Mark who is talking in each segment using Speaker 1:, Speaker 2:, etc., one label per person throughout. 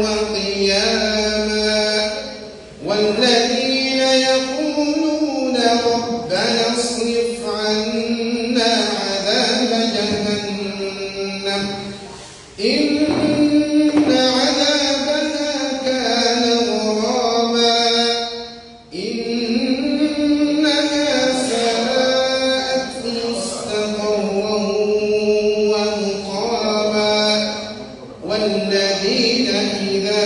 Speaker 1: وقياما والذين يقولون ربنا اصرف عنا عذاب جهنم إن عذابها كان غراما إنها ساءت مستقرا ومقاما والذين إذا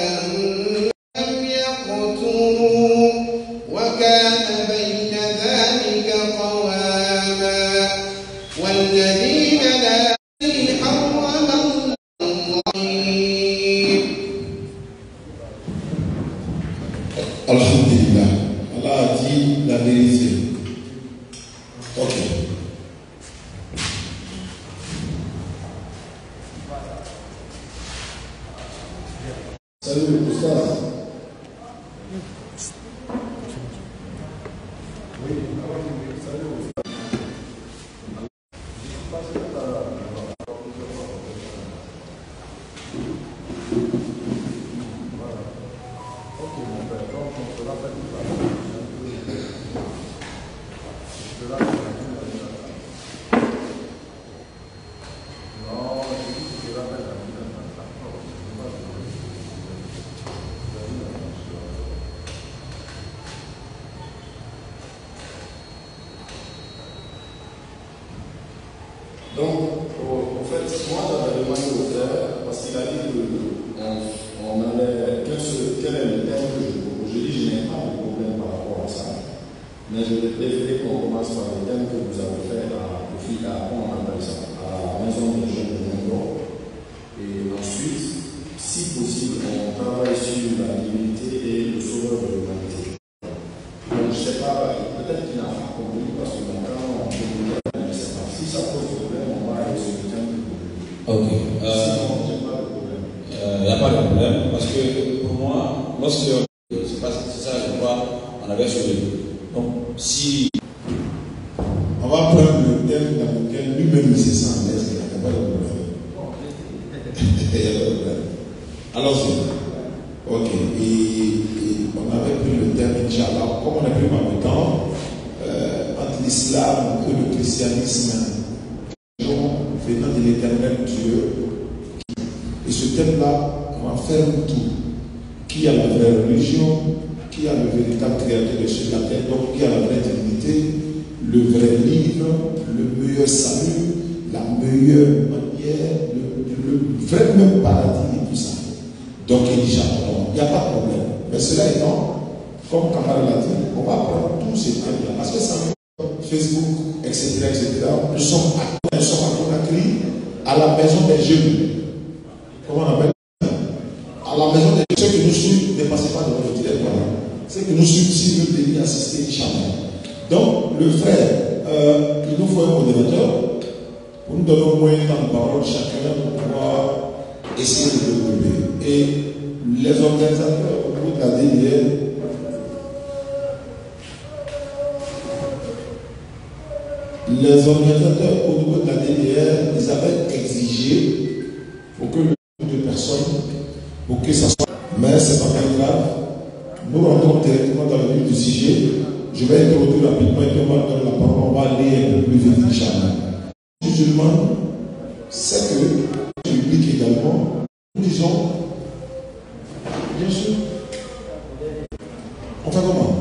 Speaker 1: أنفقوا لم يقتروا وكان بين ذلك قواما والذين لا حرم الله.
Speaker 2: Alhamdulillah, Allah a dit la vérité. Ok. Salut, Oustaz. Oui, salut. Donc, en fait, moi j'avais demandé au frère, parce qu'il a dit qu'on allait, quel est le thème que je propose. Je dis, je n'ai pas de problème par rapport à ça, mais je vais préférer qu'on commence par le thème que vous avez fait comment on appelle ça, à la maison des jeunes de Mengo. Et ensuite, si possible, on travaille sur la divinité et le sauveur de l'humanité. Donc, je ne sais pas, peut-être qu'il n'a pas compris, parce que dans le cas, on peut vous dire, je ne sais pas. Si ça pose problème, on va aller sur le thème que vous voulez.
Speaker 3: Ok.
Speaker 2: Sinon, il n'y a pas de problème.
Speaker 3: Il n'y a pas de problème, parce que pour moi, lorsque c'est ça, je crois, on avait sur le. Donc, si.
Speaker 2: On va prendre le thème dans lequel lui-même il se sent à l'aise, il n'y a pas de problème. Il n'y a pas de problème. Allons-y. Ok. Et on avait pris le thème, Inch'Allah, comme on a pris par le temps, entre l'islam et le christianisme, venant de l'éternel Dieu. Et ce thème-là, on va faire un tour. Qui a la vraie religion, qui a le véritable créateur de ce la terre, donc qui a la vraie divinité, le vrai livre, le meilleur salut, la meilleure manière, le vrai même paradis et tout ça. Donc il dit, il n'y a pas de problème. Mais cela étant, comme Kamara l'a dit, on va prendre tous ces thèmes-là. Parce que ça, Facebook, etc., nous sommes à Conakry, à la maison des jeunes. Comment on appelle? À la maison des jeunes. Ceux qui nous suivent, ne passez pas devant le téléphone. Ceux qui nous suivent, s'ils veulent venir assister, Inch'Allah. Donc, le frère, il nous faut un modérateur pour nous donner au moins un temps de parole chacun pour pouvoir essayer de développer. Et les organisateurs au niveau de la DDL, au niveau de la DDR, ils avaient exigé pour que le nombre de personnes, pour que ça soit. Mais c'est pas très grave. Nous rentrons directement dans le vif du sujet. Je vais introduire rapidement et puis on va donner la parole. On va aller un peu plus vite, Inch'Allah. Musulman, c'est que le public également, nous disons, bien sûr, on fait comment?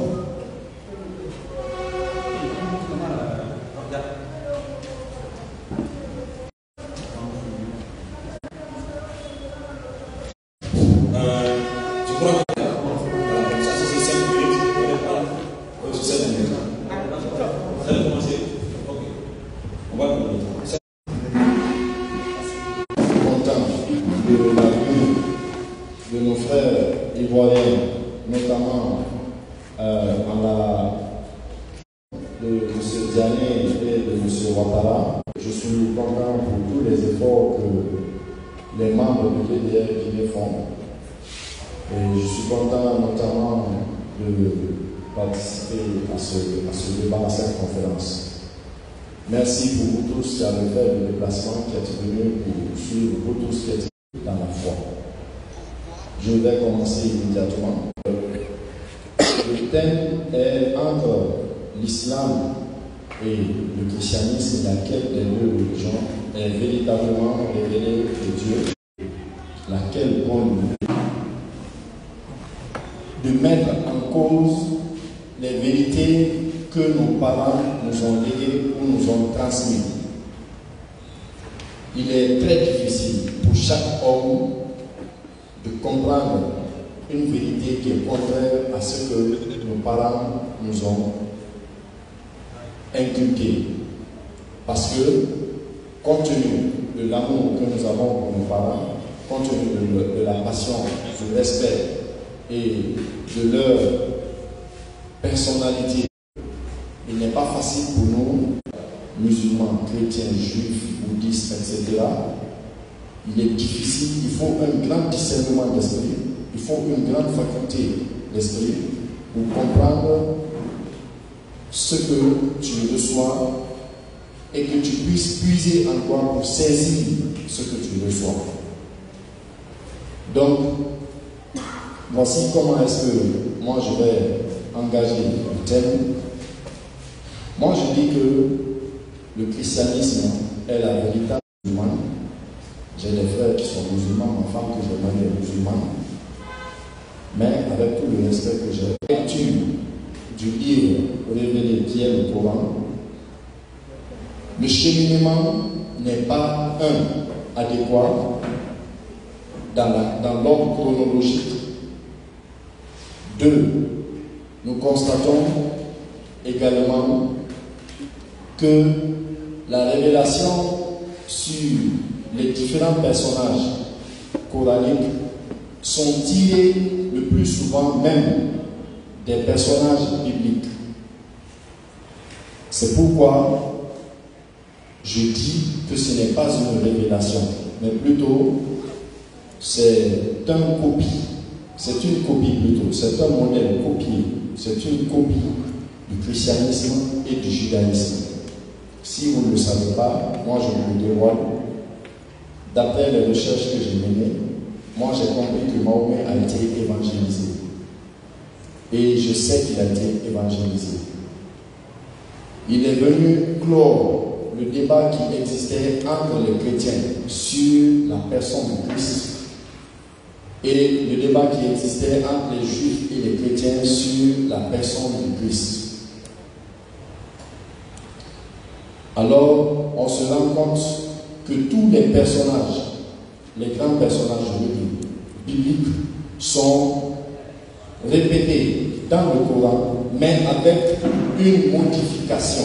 Speaker 3: Je crois que ça c'est 5 minutes. C'est 7 minutes. Ça va commencer. Ok. On va commencer.
Speaker 2: Content de la vie de nos frères ivoiriens, notamment de M. Diané et de M. Ouattara. Je suis content pour tous les efforts que les membres de l'EDR font. Et je suis content notamment de participer à ce débat, à cette conférence. Merci pour vous tous qui avez fait le déplacement, qui êtes venus pour suivre, vous tous qui êtes dans la foi.
Speaker 4: Je vais commencer immédiatement. Le thème est entre l'islam et le christianisme, laquelle des deux religions est véritablement révélée de Dieu, laquelle prône de mettre en cause les vérités que nos parents nous ont léguées ou nous ont transmises. Il est très difficile pour chaque homme de comprendre une vérité qui est contraire à ce que nos parents nous ont inculqué. Parce que, compte tenu de l'amour que nous avons pour nos parents, compte tenu de la passion, du respect et de leur personnalité, il n'est pas facile pour nous, musulmans, chrétiens, juifs, bouddhistes, etc. Il est difficile, il faut un grand discernement d'esprit, il faut une grande faculté d'esprit pour comprendre ce que tu reçois et que tu puisses puiser en toi pour saisir ce que tu reçois. Donc, voici comment est-ce que moi je vais engager le thème. Moi je dis que le christianisme est la véritable musulmane. J'ai des frères qui sont musulmans, ma femme que je connais est musulmane. Mais avec tout le respect que j'ai, la lecture du livre révélé qui est le Coran, le cheminement n'est pas adéquat dans l'ordre chronologique. 2. Nous constatons également que la révélation sur les différents personnages coraniques sont tirés le plus souvent même des personnages bibliques. C'est pourquoi je dis que ce n'est pas une révélation, mais plutôt c'est un copie. C'est une copie plutôt, c'est un modèle copié, c'est une copie du christianisme et du judaïsme. Si vous ne le savez pas, moi je vous le dévoile. D'après les recherches que j'ai menées, moi j'ai compris que Mahomet a été évangélisé. Et je sais qu'il a été évangélisé. Il est venu clore le débat qui existait entre les chrétiens sur la personne du Christ et le débat qui existait entre les juifs et les chrétiens sur la personne du Christ. Alors, on se rend compte que tous les personnages, les grands personnages bibliques, sont répétés dans le Coran, mais avec une modification.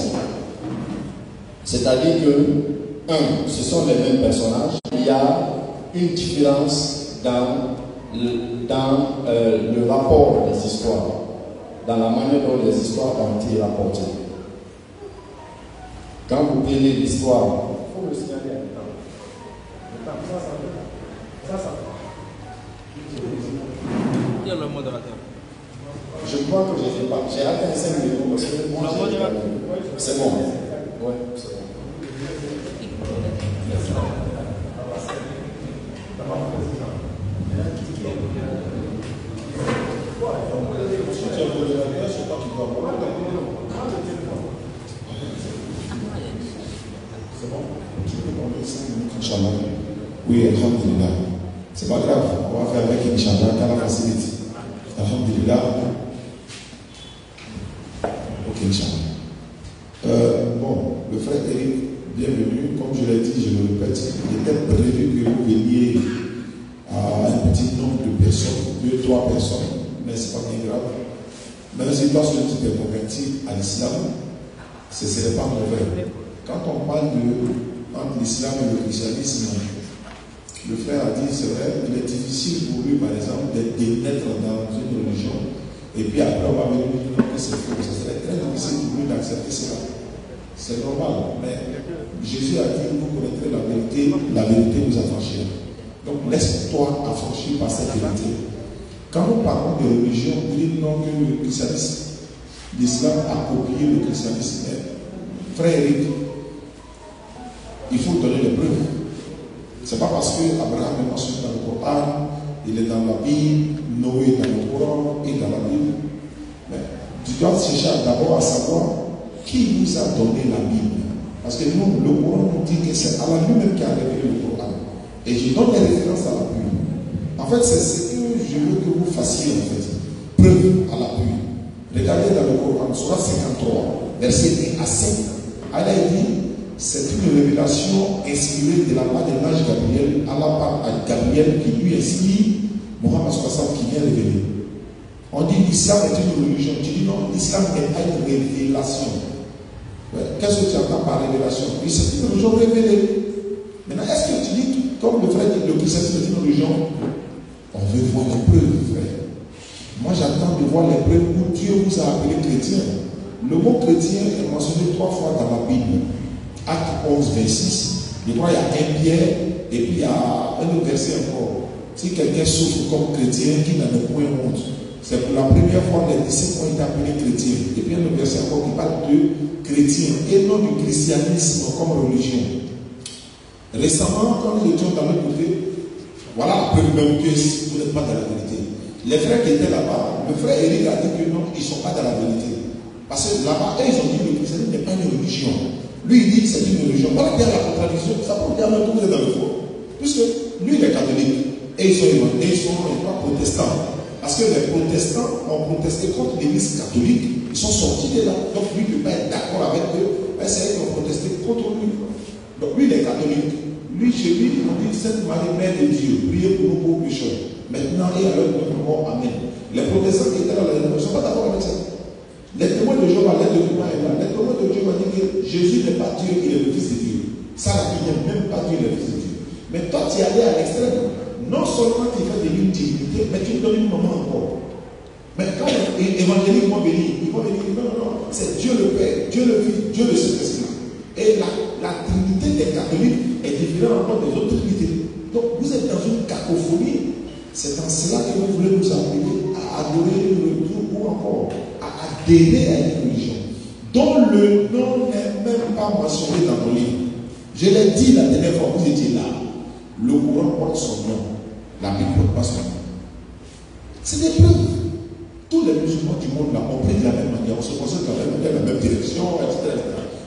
Speaker 4: C'est-à-dire que, ce sont les mêmes personnages, il y a une différence dans le rapport des histoires, dans la manière dont les histoires ont été rapportées. Quand vous prenez l'histoire, il faut le signaler à l'état.
Speaker 5: Il y a le modérateur.
Speaker 4: Je crois que j'ai atteint 5 minutes parce que moi c'est bon. Ouais, c'est bon.
Speaker 2: C'est bon? Tu peux prendre 5 minutes, Inch'Allah. Oui, Alhamdulillah. C'est pas grave, on va faire avec Inch'Allah, quand la facilite. Alhamdulillah. Ok, Inch'Allah. Bon, le frère Eric, bienvenue. Comme je l'ai dit, je le répète, il était prévu que vous veniez à un petit nombre de personnes, 2-3 personnes, mais ce n'est pas bien grave. Même si lorsque tu t'es converti à l'islam, ce ne serait pas mauvais. Quand on parle entre l'islam et le christianisme, le frère a dit, c'est vrai, il est difficile pour lui, par exemple, de naître dans une religion, et puis après on va venir lui dire que c'est faux. Ce serait très difficile pour lui d'accepter cela. C'est normal, mais Jésus a dit, vous connaîtrez la vérité vous affranchira. Donc laisse-toi affranchir par cette vérité. Quand nous parlons de religion, vous dites non que le christianisme, l'islam a copié le christianisme. Frère Eric, il faut donner les preuves. Ce n'est pas parce que Abraham est mentionné dans le Coran il est dans la Bible, Noé est dans le Coran et dans la Bible. Mais tu dois chercher d'abord à savoir qui nous a donné la Bible. Parce que nous, le Coran nous dit que c'est Allah lui-même qui a révélé le Coran. Et je donne les références à l'appui. En fait, c'est ce que je veux que vous fassiez en fait. Preuve à l'appui. Regardez dans le Coran, Surah 53, verset 1 à 7. Allah dit, c'est une révélation inspirée de la part de l'ange Gabriel. Allah parle à Gabriel qui lui inspire Mohammed 60 qui vient révéler. On dit l'islam est une religion. Tu dis non, l'islam n'est pas une révélation. Ouais. Qu'est-ce que tu entends par révélation? Oui, c'est une religion révélée. Maintenant, est-ce que tu dis, comme le frère dit, le christianisme est une religion? On veut voir les preuves, frère. Moi, j'attends de voir les preuves où Dieu vous a appelé chrétien. Le mot chrétien est mentionné 3 fois dans la Bible. Acte 11, 26. Je crois qu'il y a un Pierre et puis il y a un autre verset encore. Si quelqu'un souffre comme chrétien, qui n'en est point honte. C'est pour la première fois les disciples ont été appelés chrétiens. Et puis il y a un autre verset encore qui parle de chrétien et non du christianisme comme religion. Récemment, quand nous étions dans le côté, voilà la preuve même que vous n'êtes pas dans la vérité. Les frères qui étaient là-bas, le frère Eric a dit que non, ils ne sont pas dans la vérité. Parce que là-bas, ils ont dit que le christianisme n'est pas une religion. Lui, il dit que c'est une religion. Voilà bien la contradiction. Ça peut dire que vous êtes dans le faux. Puisque lui, il est catholique. Et ils sont protestants. Parce que les protestants ont protesté contre l'église catholique. Ils sont sortis de là. Donc lui, il ne peut pas être d'accord avec eux. C'est eux qui ont protesté contre lui. Donc lui, il est catholique. Lui, chez lui, on dit Sainte Marie, Mère de Dieu, priez pour nous pauvres pécheurs. Maintenant et à l'heure de notre mort, Amen. Les protestants qui étaient là, ils ne sont pas d'accord avec ça. Les témoins de Jéhovah, les documents est là. Les témoins de Jéhovah disent que Jésus n'est pas Dieu, il est le Fils de Dieu. Ça, là, il n'est même pas Dieu, il est le Fils de Dieu. Mais toi, tu es allé à l'extrême. Non seulement tu fais de une divinité, mais tu me donnes une maman encore. Mais quand les évangéliques vont venir, ils vont venir, non, c'est Dieu le Père, Dieu le Fils, Dieu le Saint-Esprit. Et la trinité des catholiques est différente encore des autres trinités. Donc vous êtes dans une cacophonie. C'est en cela que vous voulez nous appeler à adorer le Dieu ou encore à adhérer à une religion dont le nom n'est même pas mentionné dans nos livres. Je l'ai dit la dernière fois, vous étiez là. Le Coran porte son nom. La Bible ne porte pas son nom. C'est des preuves. Tous les musulmans du monde là, on prie de la même manière, on se concentre dans la même direction, etc.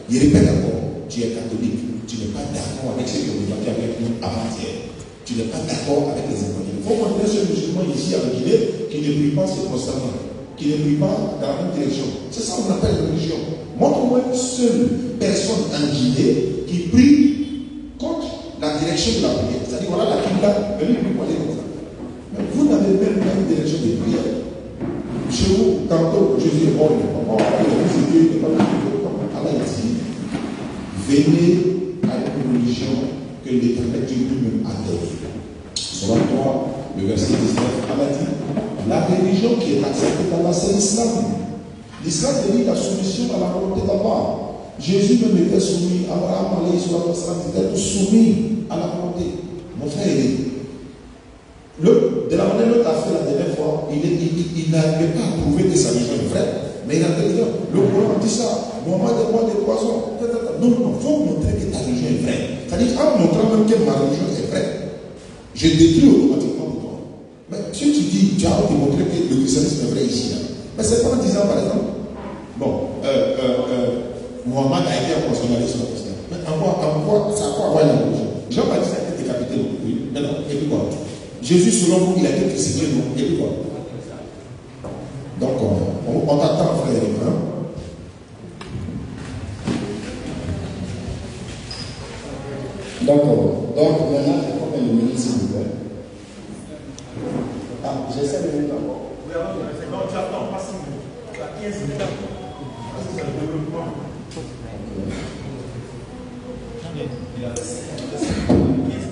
Speaker 2: Il répète encore, tu es catholique, tu n'es pas d'accord avec ceux qui ont débattu avec nous avant-hier. Tu n'es pas d'accord avec les évangéliques. Il faut montrer ce musulman ici à Guinée qui ne prie pas sur constamment, qui ne prie pas dans la même direction. C'est ça qu'on appelle religion. Montre-moi une seule personne en Guinée qui prie contre la direction de la prière. C'est-à-dire, voilà la Qibla, venez lui parler comme ça. Mais vous n'avez même pas une direction de prière. Chez vous, tantôt Jésus est mort, il n'est pas mort, il est fils de Dieu, il n'est pas fils de Dieu. Allah dit, venez à une religion que l'Éternel Dieu lui-même a donnée. Sur 3, le verset 19, Allah dit, la religion qui est acceptée d'Allah, c'est l'islam. L'islam dit la soumission à la volonté d'Allah. Jésus même était soumis, Abraham était soumis à la volonté. Mon frère, de la manière dont tu as fait la dernière fois, il n'arrivait pas à prouver que sa religion est vraie. Mais il a dit, le Coran dit ça, Mohammed est mort des poisons. Non, il faut montrer que ta religion est vraie. C'est-à-dire, en montrant même que ma religion est vraie, je détruis automatiquement le Coran. Mais si tu dis, tu as démontré que le christianisme est vrai ici, là. Mais c'est pas en disant, par exemple, bon, Mohammed a été un constitutionnaliste protestant. Mais en quoi ça a quoi avoir la religion? Jean-Baptiste a été décapité, oui. Maintenant, et puis quoi? Jésus, selon vous, il a été crucifié, non? Et puis quoi? Donc, on t'attend, frère. Hein?
Speaker 4: D'accord. Donc, maintenant, combien de minutes, s'il vous plaît? Ah, j'ai 5 minutes encore.
Speaker 3: Oui, alors, c'est bon, tu attends, pas 5 minutes. Tu as 15 minutes. Parce que c'est le développement. Il a 15 minutes.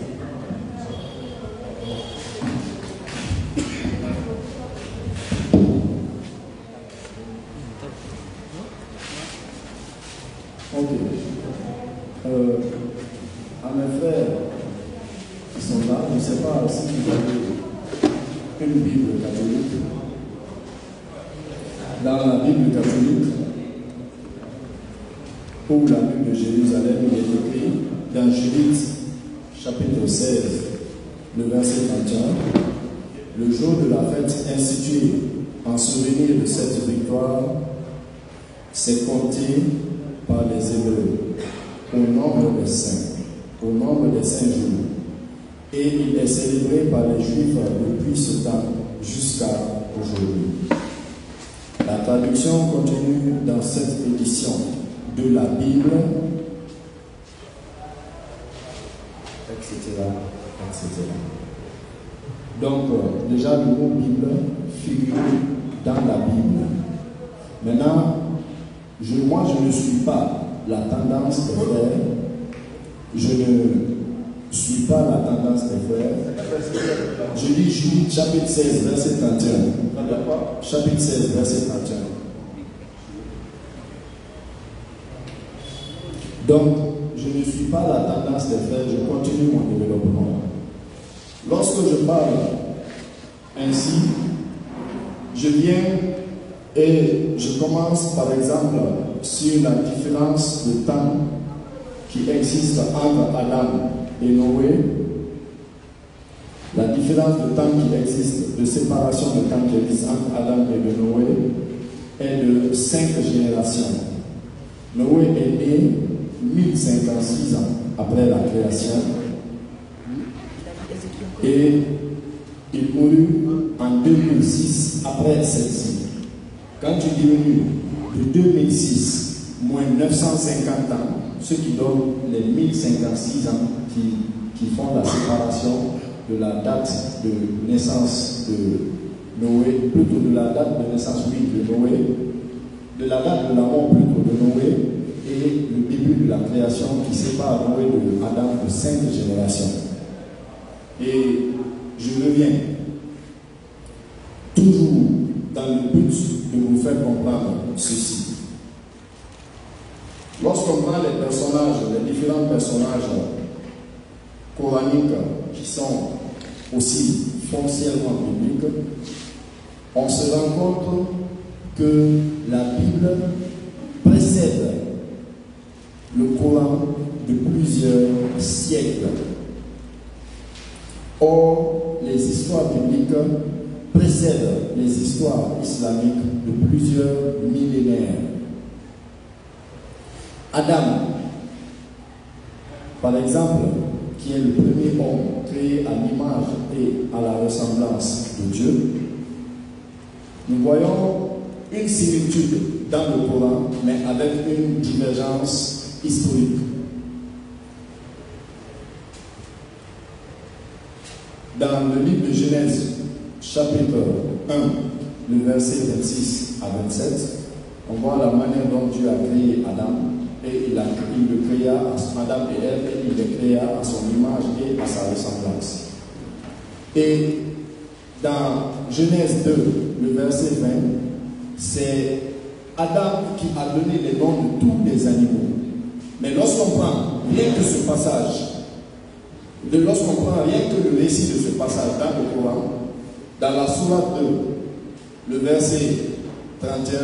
Speaker 4: Ok. À mes frères qui sont là, je ne sais pas si vous avez une Bible catholique. Dans la Bible catholique, pour la Bible de Jérusalem, il est écrit dans Judith, chapitre 16, le verset 21. le jour de la fête instituée en souvenir de cette victoire, c'est compté par les Hébreux au nombre des saints jours. Et il est célébré par les Juifs depuis ce temps jusqu'à aujourd'hui. La traduction contenue dans cette édition de la Bible, etc. Donc, déjà, le mot Bible figure dans la Bible. Maintenant, moi, je ne suis pas la tendance des frères. Je ne suis pas la tendance des frères. Je lis Jude, chapitre 16, verset 31. Chapitre 16, verset 31. Donc, je ne suis pas la tendance des frères, je continue mon développement. Lorsque je parle ainsi, je viens et je commence par exemple sur la différence de temps qui existe entre Adam et Noé, la différence de temps qui existe, de séparation de temps qui existe entre Adam et de Noé est de 5 générations. Noé est né 1056 ans après la création et il mourut en 2006 après celle-ci. Quand tu diminues de 2006 moins 950 ans, ce qui donne les 1056 ans qui font la séparation de la date de naissance de Noé, plutôt de la date de naissance, oui, de Noé, de la date de la mort plutôt de Noé, et le début de la création qui sépare Noé de Adam de 5 générations. Et je reviens toujours dans le but de vous faire comprendre ceci. Lorsqu'on prend les personnages, les différents personnages coraniques qui sont aussi foncièrement bibliques, on se rend compte que la Bible précède le Coran de plusieurs siècles. Or, les histoires bibliques précèdent les histoires islamiques de plusieurs millénaires. Adam, par exemple, qui est le premier homme créé à l'image et à la ressemblance de Dieu, nous voyons une similitude dans le Coran, mais avec une divergence historique. Dans le livre de Genèse, chapitre 1, le verset 26 à 27, on voit la manière dont Dieu a créé Adam, et il le créa à Adam et Ève, et il les créa à son image et à sa ressemblance. Et dans Genèse 2, le verset 20, c'est Adam qui a donné les noms de tous les animaux. Mais lorsqu'on prend rien que ce passage, lorsqu'on prend rien que le récit de ce passage dans le Coran, dans la sourate 2, le verset 31,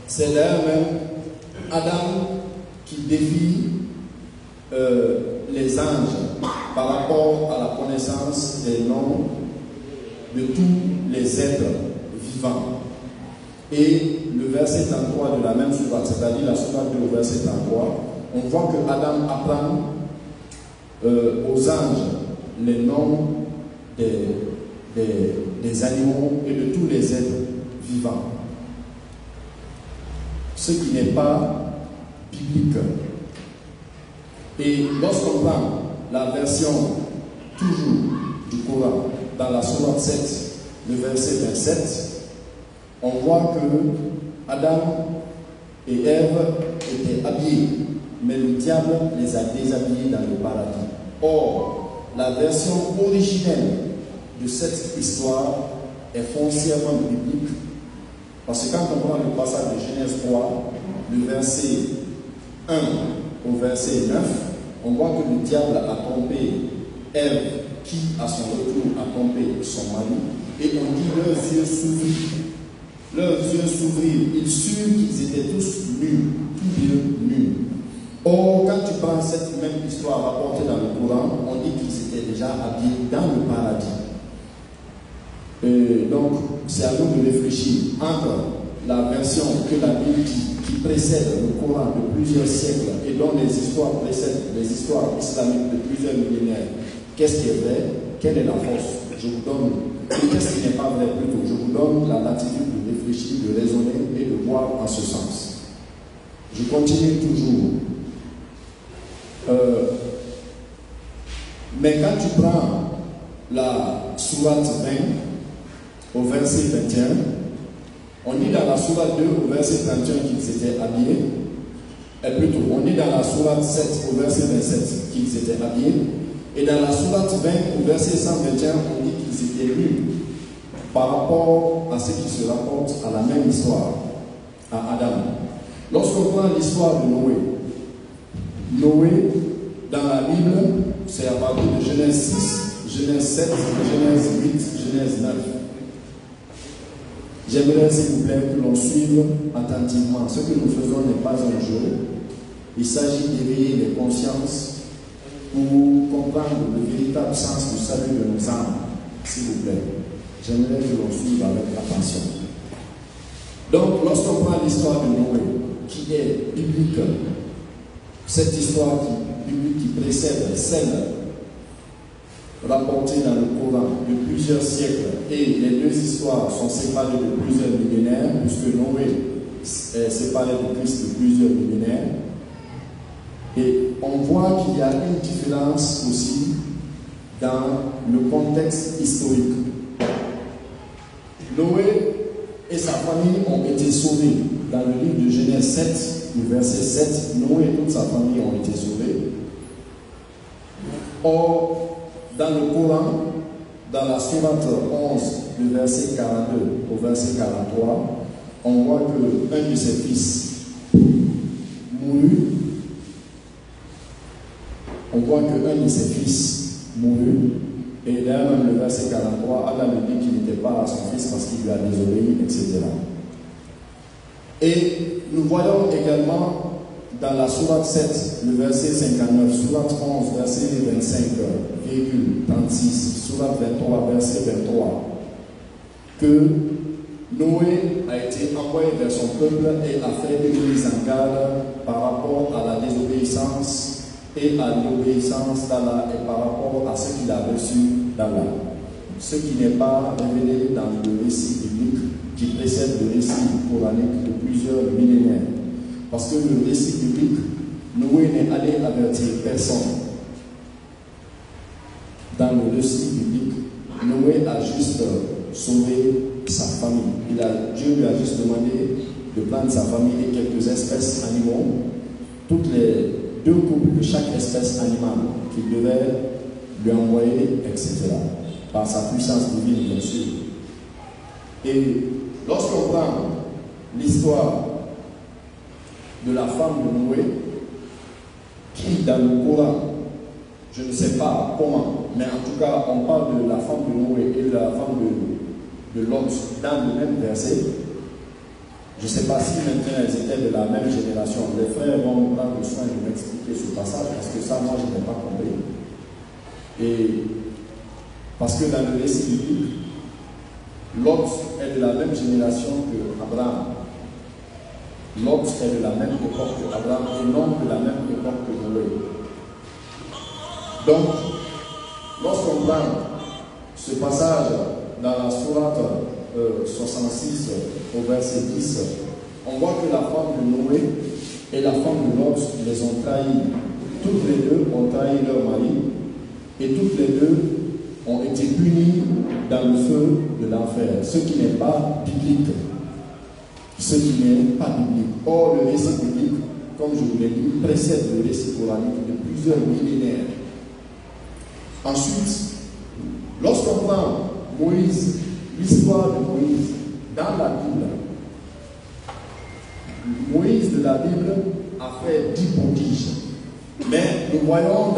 Speaker 4: c'est d'ailleurs même Adam qui défie les anges par rapport à la connaissance des noms de tous les êtres vivants. Et le verset 33 de la même sourate, c'est-à-dire la sourate 2 au verset 33, on voit que Adam apprend aux anges les noms des animaux et de tous les êtres vivants. Ce qui n'est pas biblique. Et lorsqu'on prend la version toujours du Coran, dans la sourate 7, le verset 27, on voit que Adam et Ève étaient habillés, mais le diable les a déshabillés dans le paradis. Or, la version originelle de cette histoire est foncièrement biblique, parce que quand on prend le passage de Genèse 3, le verset 1 au verset 9, on voit que le diable a trompé Ève, qui à son retour a trompé son mari, et on dit leurs yeux s'ouvrirent. Leurs yeux s'ouvrirent, ils surent qu'ils étaient tous nus, tous deux nus. Or, quand tu prends cette même histoire rapportée dans le Coran, on dit qu'ils étaient déjà habillés dans le paradis. Donc, c'est à nous de réfléchir entre la version que la Bible dit, qui précède le Coran de plusieurs siècles et dont les histoires précèdent les histoires islamiques de plusieurs millénaires. Qu'est-ce qui est vrai? Quelle est la force? Je vous donne, et qu'est-ce qui n'est pas vrai plutôt? Je vous donne la latitude de réfléchir, de raisonner et de voir en ce sens. Je continue toujours. Mais quand tu prends la sourate 20 au verset 21, on dit dans la sourate 2 au verset 31 qu'ils étaient habillés, et plutôt on dit dans la sourate 7 au verset 27 qu'ils étaient habillés, et dans la sourate 20 au verset 121 on dit qu'ils étaient nus par rapport à ce qui se rapporte à la même histoire, à Adam. Lorsqu'on prend l'histoire de Noé, Noé dans la Bible, c'est à partir de Genèse 6, Genèse 7, Genèse 8, Genèse 9. J'aimerais, s'il vous plaît, que l'on suive attentivement. Ce que nous faisons n'est pas un jeu. Il s'agit d'éveiller les consciences pour comprendre le véritable sens du salut de nos âmes. S'il vous plaît, j'aimerais que l'on suive avec attention. Donc, lorsqu'on prend l'histoire de Noé, qui est biblique, cette histoire biblique qui précède celle rapportée dans le Coran de plusieurs siècles, et les deux histoires sont séparées de plusieurs millénaires, puisque Noé est séparé de Christ de plusieurs millénaires, et on voit qu'il y a une différence aussi dans le contexte historique. Noé et sa famille ont été sauvés. Dans le livre de Genèse 7, le verset 7, Noé et toute sa famille ont été sauvés. Or, dans le Coran, dans la sourate 11, le verset 42 au verset 43, on voit qu'un de ses fils mourut. On voit qu'un de ses fils mourut. Et d'ailleurs, même le verset 43, Allah lui dit qu'il n'était pas à son fils parce qu'il lui a désobéi, etc. Et nous voyons également dans la sourate 7, le verset 59, sourate 11, verset 25,36, sourate 23, verset 23, que Noé a été envoyé vers son peuple et a fait une mise en garde par rapport à la désobéissance et à l'obéissance d'Allah et par rapport à ce qu'il a reçu d'Allah. Ce qui n'est pas révélé dans le récit biblique qui précède le récit coranique de plusieurs millénaires. Parce que le récit biblique, Noé n'est allé avertir personne. Dans le récit biblique, Noé a juste sauvé sa famille. Dieu lui a juste demandé de prendre sa famille et quelques espèces animaux, toutes les 2 couples de chaque espèce animale qu'il devait lui envoyer, etc. Par sa puissance divine, bien sûr. Et lorsqu'on prend l'histoire de la femme de Noé, qui dans le Coran, je ne sais pas comment, mais en tout cas, on parle de la femme de Noé et de la femme de Lot dans le même verset. Je ne sais pas si maintenant elles étaient de la même génération. Les frères vont prendre le soin de m'expliquer ce passage, parce que ça, moi, je n'ai pas compris. Et parce que dans le récit biblique, Lot est de la même génération que Abraham. Lot est de la même époque que Abraham et non de la même époque que Noé. Donc, lorsqu'on prend ce passage dans la sourate 66 au verset 10, on voit que la femme de Noé et la femme de Lot les ont trahis. Toutes les deux ont trahi leur mari et toutes les deux ont été punies dans le feu de l'enfer, ce qui n'est pas biblique. Ce qui n'est pas biblique. Or, le récit biblique, comme je vous l'ai dit, précède le récit coranique de plusieurs millénaires. Ensuite, lorsqu'on prend Moïse, l'histoire de Moïse dans la Bible, Moïse de la Bible a fait 10 prodiges. Mais nous voyons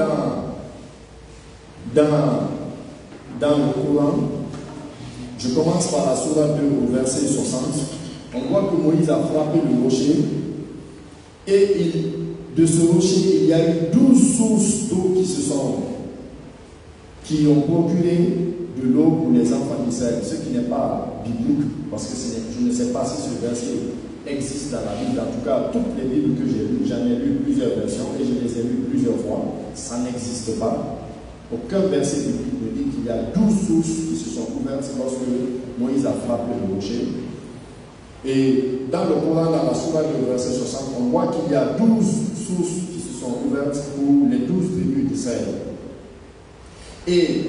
Speaker 4: dans le Coran, je commence par la sourate 2 au verset 60, on voit que Moïse a frappé le rocher et de ce rocher il y a eu 12 sources d'eau qui se sont qui ont procuré de l'eau pour les enfants d'Israël, ce qui n'est pas biblique, parce que je ne sais pas si ce verset existe dans la Bible. En tout cas, toutes les Bibles que j'ai lues, j'en ai lu plusieurs versions et je les ai lues plusieurs fois, ça n'existe pas. Aucun verset biblique ne dit qu'il y a 12 sources qui se sont ouvertes lorsque Moïse a frappé le rocher. Et dans le Coran, dans la sourate du verset 60, on voit qu'il y a 12 sources qui se sont ouvertes pour les 12 tribus d'Israël. Et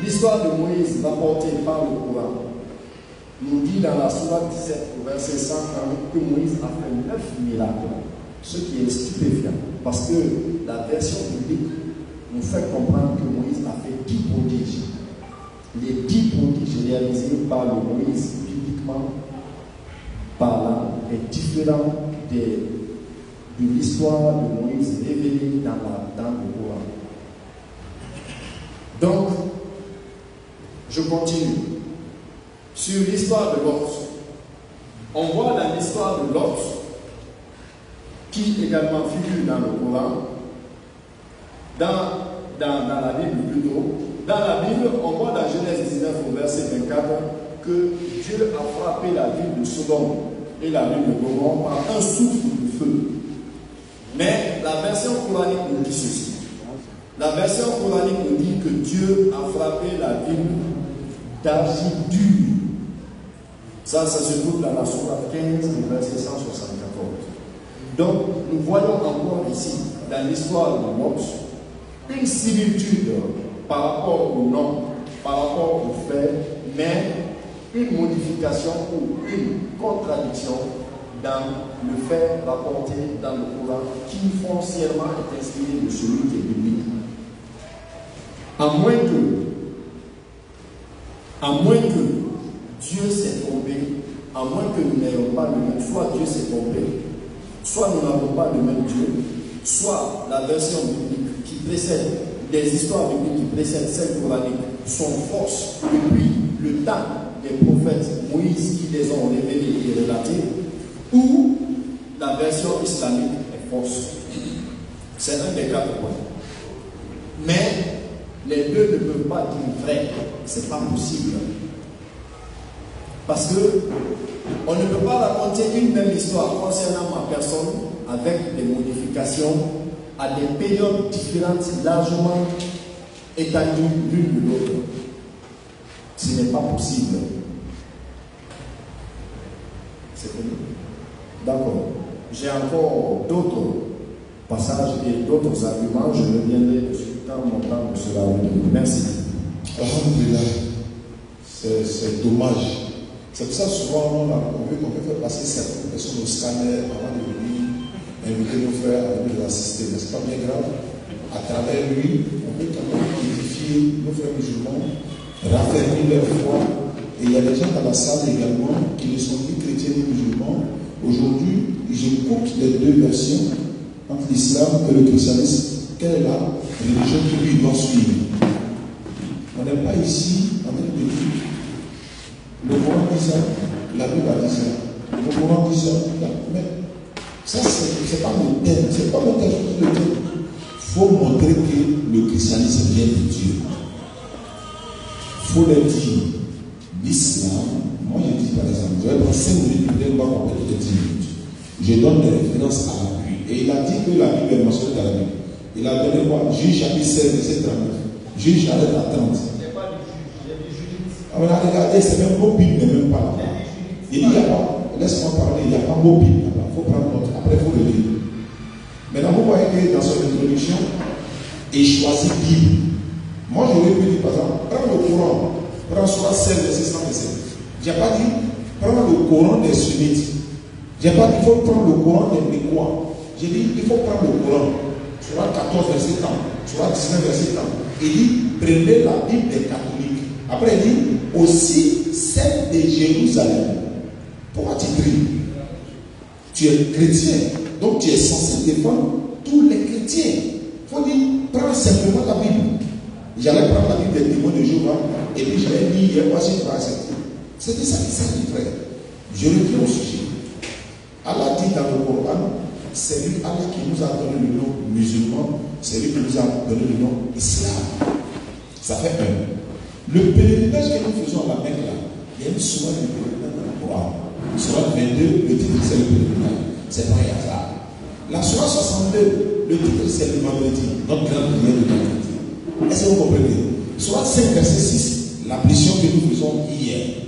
Speaker 4: l'histoire de Moïse rapportée par le Coran nous dit dans la sourate 17, au verset 140, que Moïse a fait 9 miracles, ce qui est stupéfiant, parce que la version biblique nous fait comprendre que Moïse a fait 10 prodiges. Les 10 prodiges réalisés par le Moïse, bibliquement parlant, est différent de l'histoire de Moïse révélée dans le Coran. Donc, je continue. Sur l'histoire de Lot, on voit dans l'histoire de Lot, qui également figure dans le Coran, dans la Bible plutôt. Dans la Bible, on voit dans Genèse 19 au verset 24 que Dieu a frappé la ville de Sodome et la ville de Gomorrhe par un souffle de feu. Mais la version coranique nous dit ceci. La version coranique nous dit que Dieu a frappé la ville d'argile dure. Ça se trouve dans la sourate 15, verset 174. Donc, nous voyons encore ici, dans l'histoire de Lot, une similitude par rapport au nom, par rapport au fait, mais une modification ou une contradiction dans le fait rapporté dans le Coran qui foncièrement est inspiré de celui qui est biblique. À moins que Dieu s'est trompé, à moins que nous n'ayons pas le même, soit Dieu s'est trompé, soit nous n'avons pas le même Dieu, soit la version biblique qui précède, des histoires bibliques qui précèdent celles coraniques sont fausses depuis le temps des prophètes Moïse qui les ont révélés et relatés, ou la version islamique est fausse. C'est un des 4 points. Mais les deux ne peuvent pas dire vrai, c'est pas possible. Parce que on ne peut pas raconter une même histoire concernant ma personne avec des modifications à des périodes différentes, largement étendues l'une de l'autre. Ce n'est pas possible. C'est connu. D'accord. J'ai encore d'autres passages et d'autres arguments. Je reviendrai dessus quand mon temps me sera donné. Merci.
Speaker 2: Alhamdulillah. C'est dommage. C'est pour ça que souvent on veut qu'on peut faire passer certaines personnes au scanner avant de venir inviter nos frères à venir les assister. Mais ce n'est pas bien grave. À travers lui, on peut quand même édifier nos frères musulmans, raffermir leur foi. Et il y a des gens dans la salle également qui ne sont ni chrétiens ni musulmans. Aujourd'hui, j'écoute les deux versions entre l'islam et le christianisme. Quelle est la religion que lui doit suivre? On n'est pas ici en train de dire le Coran dit ça, la Bible a dit ça, le Coran dit ça, mais ça c'est pas mon thème, c'est pas mon thème. Il faut montrer que le christianisme vient de Dieu. Il faut leur dire l'islam. Moi je dis par exemple, je vais prendre 5 minutes, je vais pas compléter 10 minutes. Je donne des références à l'appui. Et il a dit que la Bible est mentionnée dans la Bible. Il a donné quoi? Juge chapitre 16, verset 39. Juge j'arrête à 30. Alors regardez, c'est même mot Bible n'est même pas là. Il dit, il n'y a pas, laisse-moi parler, il n'y a pas mot Bible là-bas. Il faut prendre note, après il faut le lire. Maintenant, vous voyez que dans son introduction, il choisit Bible. Moi, j'aurais pu dire, par exemple, prends le Coran, prends soit 16, verset 127. Je n'ai pas dit, prends le Coran des sunnites. Je n'ai pas dit, il faut prendre le Coran des Mécois. J'ai dit, il faut prendre le Coran. Soit 14, verset 30, soit 19, verset 30. Il dit, prenez la Bible des catholiques. Après, il dit, aussi celle de Jérusalem. Pourquoi tu cries? Tu es chrétien, donc tu es censé défendre tous les chrétiens. Il faut dire, prends simplement la Bible. J'allais prendre la Bible des témoins de Jéhovah, et puis j'allais dire, il y a pas si tu vas accepter. C'était ça qui s'est dit, frère. Je reviens au sujet. Allah dit dans le Coran, c'est lui Allah qui nous a donné le nom musulman, c'est lui qui nous a donné le nom islam. Ça fait un. Le pèlerinage que nous faisons à la Mecque là, il y a une sourate de pèlerinage dans le Coran. Sourate 22, le titre c'est le pèlerinage. C'est pas un hasard. La sourate 62, le titre c'est le vendredi, notre grande prière de vendredi. Est-ce que vous comprenez? Sourate 5, verset 6, la prière que nous faisons hier.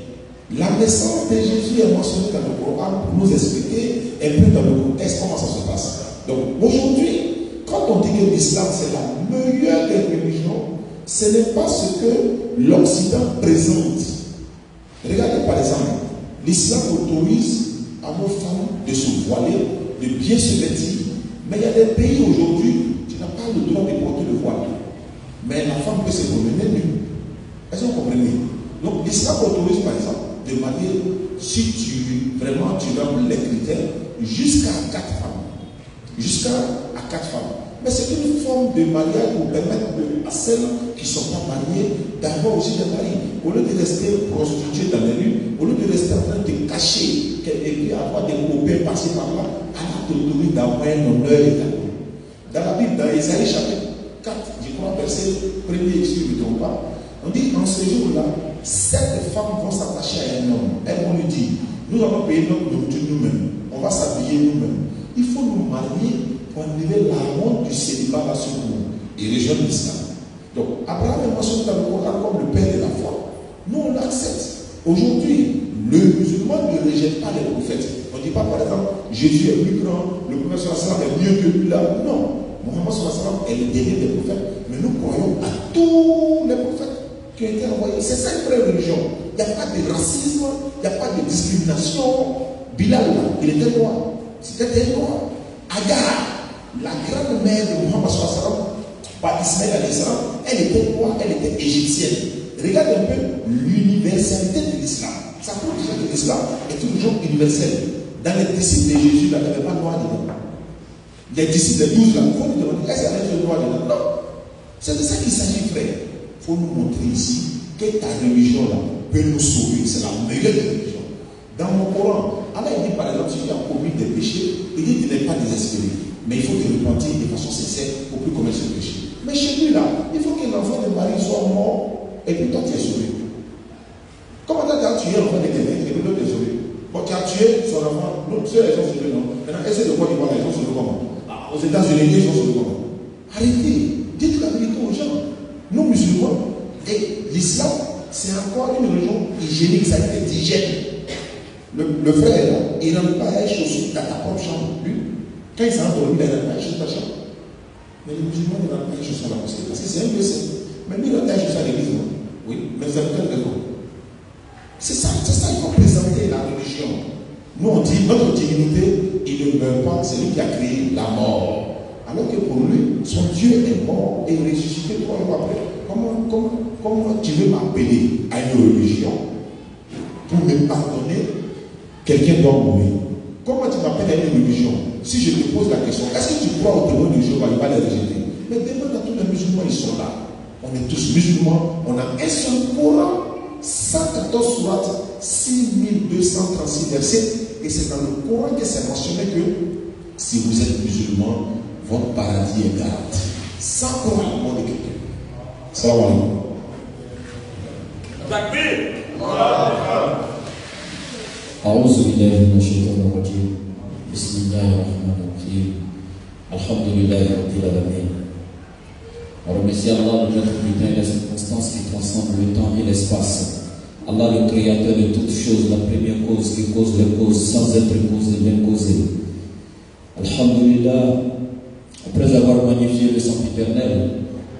Speaker 2: La naissance de Jésus est mentionnée dans le Coran pour nous expliquer un peu dans le contexte comment ça se passe. Donc aujourd'hui, quand on dit que l'islam c'est la meilleure des religions, ce n'est pas ce que l'Occident présente. Regardez par exemple, l'islam autorise à nos femmes de se voiler, de bien se vêtir, mais il y a des pays aujourd'hui qui n'ont pas le droit de porter le voile. Mais la femme peut se promener nue. Est-ce que vous comprenez? Donc l'islam autorise par exemple de marier, si tu remplis les critères, jusqu'à 4 femmes. Jusqu'à 4 femmes. Mais c'est une forme de mariage pour permettre à celles qui ne sont pas mariées d'avoir aussi des maris. Au lieu de rester prostituées dans les rues, au lieu de rester en train de cacher et puis avoir des copains passer par là, Allah t'autorise d'avoir un honneur établi. Dans la Bible, dans Isaïe chapitre 4, je crois, verset 1er, si je ne me trompe pas, on dit en ce jour-là, 7 femmes vont s'attacher à un homme. Elles vont lui dire, nous allons payer notre nourriture nous-mêmes, on va s'habiller nous-mêmes. Il faut nous marier pour enlever la honte du célibat sur nous et rejoindre l'islam. Donc, Abraham est mentionné dans le Coran comme le père de la foi. Nous, on l'accepte. Aujourd'hui, le musulman ne rejette pas les prophètes. On ne dit pas, par exemple, Jésus est plus grand, le prophète sallallahu est mieux que lui là. Non. Mohammed sallallahu est le dernier des prophètes. Mais nous croyons à tous les prophètes qui ont été envoyés. C'est ça une vraie religion. Il n'y a pas de racisme, il n'y a pas de discrimination. Bilal, il était noir. C'était noir. Agar, la grande mère de Mohammed sallallahu par Ismaël al-Islam, elle était noire, elle était égyptienne. Regardez un peu l'universalité de l'islam. Ça prouve déjà que l'islam est une religion universelle. Dans les disciples de Jésus, là, il n'y avait pas de noir dedans. Les disciples de 12 là, il faut nous demander est-ce qu'il y avait un noir dedans? Non. C'est de ça qu'il s'agit, frère. Il faut nous montrer ici que ta religion là peut nous sauver. C'est la meilleure des religions. Dans mon Coran, Allah dit par exemple, si tu as commis des péchés, il dit qu'il n'est pas désespéré. Mais il faut te repentir de façon sincère pour plus commettre ce péché. Mais chez lui là, il faut que l'enfant de Marie soit mort et puis toi tu es sauvé. Comment tu as tué l'enfant de quelqu'un et puis l'autre est sauvé? Bon, tu as tué son enfant, l'autre seul les gens sauvés, non? Maintenant, essaie de voir les gens sauvés comment? Aux États-Unis, les gens sauvés comment? Arrêtez, dites la vérité aux gens. Nous musulmans, et l'islam, c'est encore une religion hygiénique, ça a été d'hygiène. Le frère là, il n'en pas les chaussures dans ta propre chambre. Lui, quand il s'est endormi, il n'a pas les chaussures dans ta chambre. Mais les musulmans ne n'ont pas les chaussures dans la mosquée parce que c'est un lieu saint. Mais lui, il a les chaussures à l'église, non? Oui, mais c'est quelle raison? C'est ça, il faut présenter la religion. Nous, on dit, notre divinité, il ne meurt pas, c'est lui qui a créé la mort. Alors que pour lui, son Dieu est mort et ressuscité 3 jours après. Comment tu veux m'appeler à une religion pour me pardonner? Quelqu'un doit mourir. Comment tu m'appelles à une religion? Si je te pose la question, est-ce que tu crois au témoin de Jéhovah? Il va les rejeter. Mais demande à tous les musulmans, ils sont là. On est tous musulmans. On a un seul Coran, 114 sourates, 6236 versets. Et c'est dans le Coran que c'est mentionné que si vous êtes musulman, votre paradis est garanti. Sans Coran, le monde de quelqu'un. Salam alaikum.
Speaker 3: Takbir.
Speaker 4: أعوذ بالله من الشيطان الرجيم بسم الله الرحمن الرحيم الحمد لله رب العالمين. On remercie Allah, le maître du temps et les circonstances qui transcendent le temps et l'espace. Allah, le créateur de toutes choses, la première cause qui cause les causes sans être causée, bien causée. Alhamdulillah, après avoir magnifié le sang éternel,